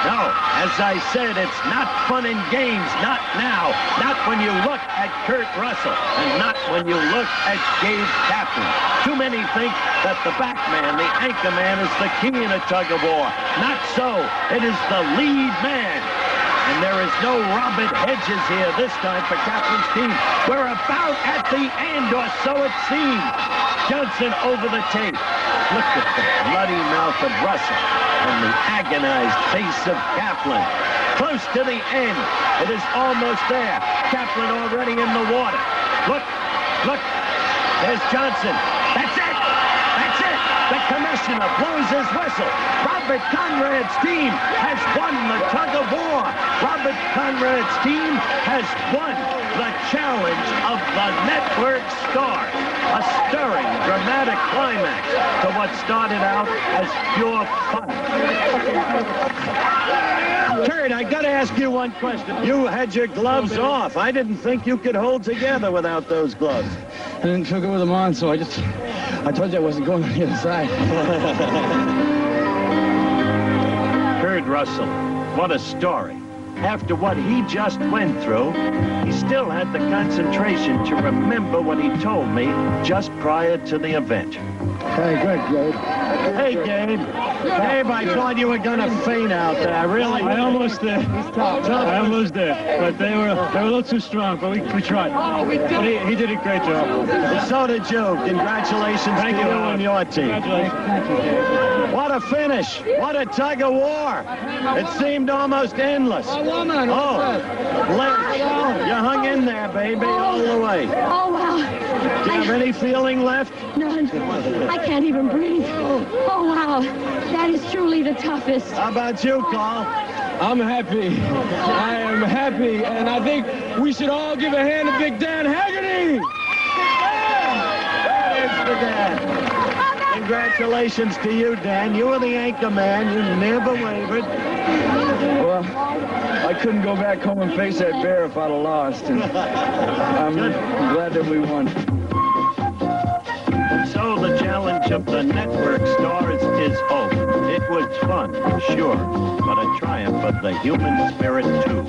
No, as I said, it's not fun and games, not now. Not when you look at Kurt Russell, and not when you look at Gabe Kaplan. Too many think that the back man, the anchor man, is the key in a tug-of-war. Not so. It is the lead man. And there is no Robert Hedges here this time for Kaplan's team. We're about at the end, or so it seems. Johnson over the tape. Look at the bloody mouth of Russell and the agonized face of Kaplan. Close to the end. It is almost there. Kaplan already in the water. Look. There's Johnson. That's it. The commissioner blows his whistle. Robert Conrad's team has won the tug-of-war. Robert Conrad's team has won the challenge of the network stars. A stirring, dramatic climax to what started out as pure fun. Kurt, I gotta ask you one question. You had your gloves off. I didn't think you could hold together without those gloves. I didn't feel good with them on, so I told you I wasn't going on the other side. Kurt Russell, what a story. After what he just went through, he still had the concentration to remember what he told me just prior to the event. Hey, good, Gabe. Hey, Gabe. Gabe, I thought you were going to faint out there. I almost did. I almost did. But they were a little too strong, but we tried. But he did a great job. So did you. Congratulations to you and your team. Congratulations. What a finish. What a tug of war. It seemed almost endless. woman. Oh, Liz, you hung in there, baby, all the way. Oh, wow. Do you have any feeling left? None. I can't even breathe. Oh, wow. That is truly the toughest. How about you, Carl? I'm happy. I am happy, and I think we should all give a hand to Big Dan Haggerty. That is the Dan. Congratulations to you, Dan. You were the anchor man. You never wavered. Well, I couldn't go back home and face that bear if I'd have lost. And I'm glad that we won. So the challenge of the network stars is over. It was fun, sure, but a triumph of the human spirit, too.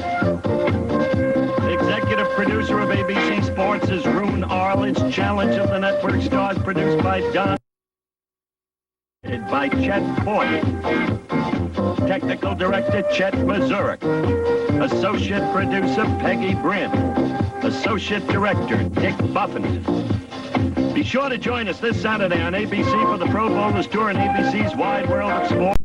The executive producer of ABC Sports is Roone Arledge. Challenge of the network stars produced by Don. By Chet Fortin. Technical director Chet Mazurek. Associate producer Peggy Brin. Associate director Dick Buffington. Be sure to join us this Saturday on ABC for the Pro Bowlers Tour and ABC's Wide World of Sport.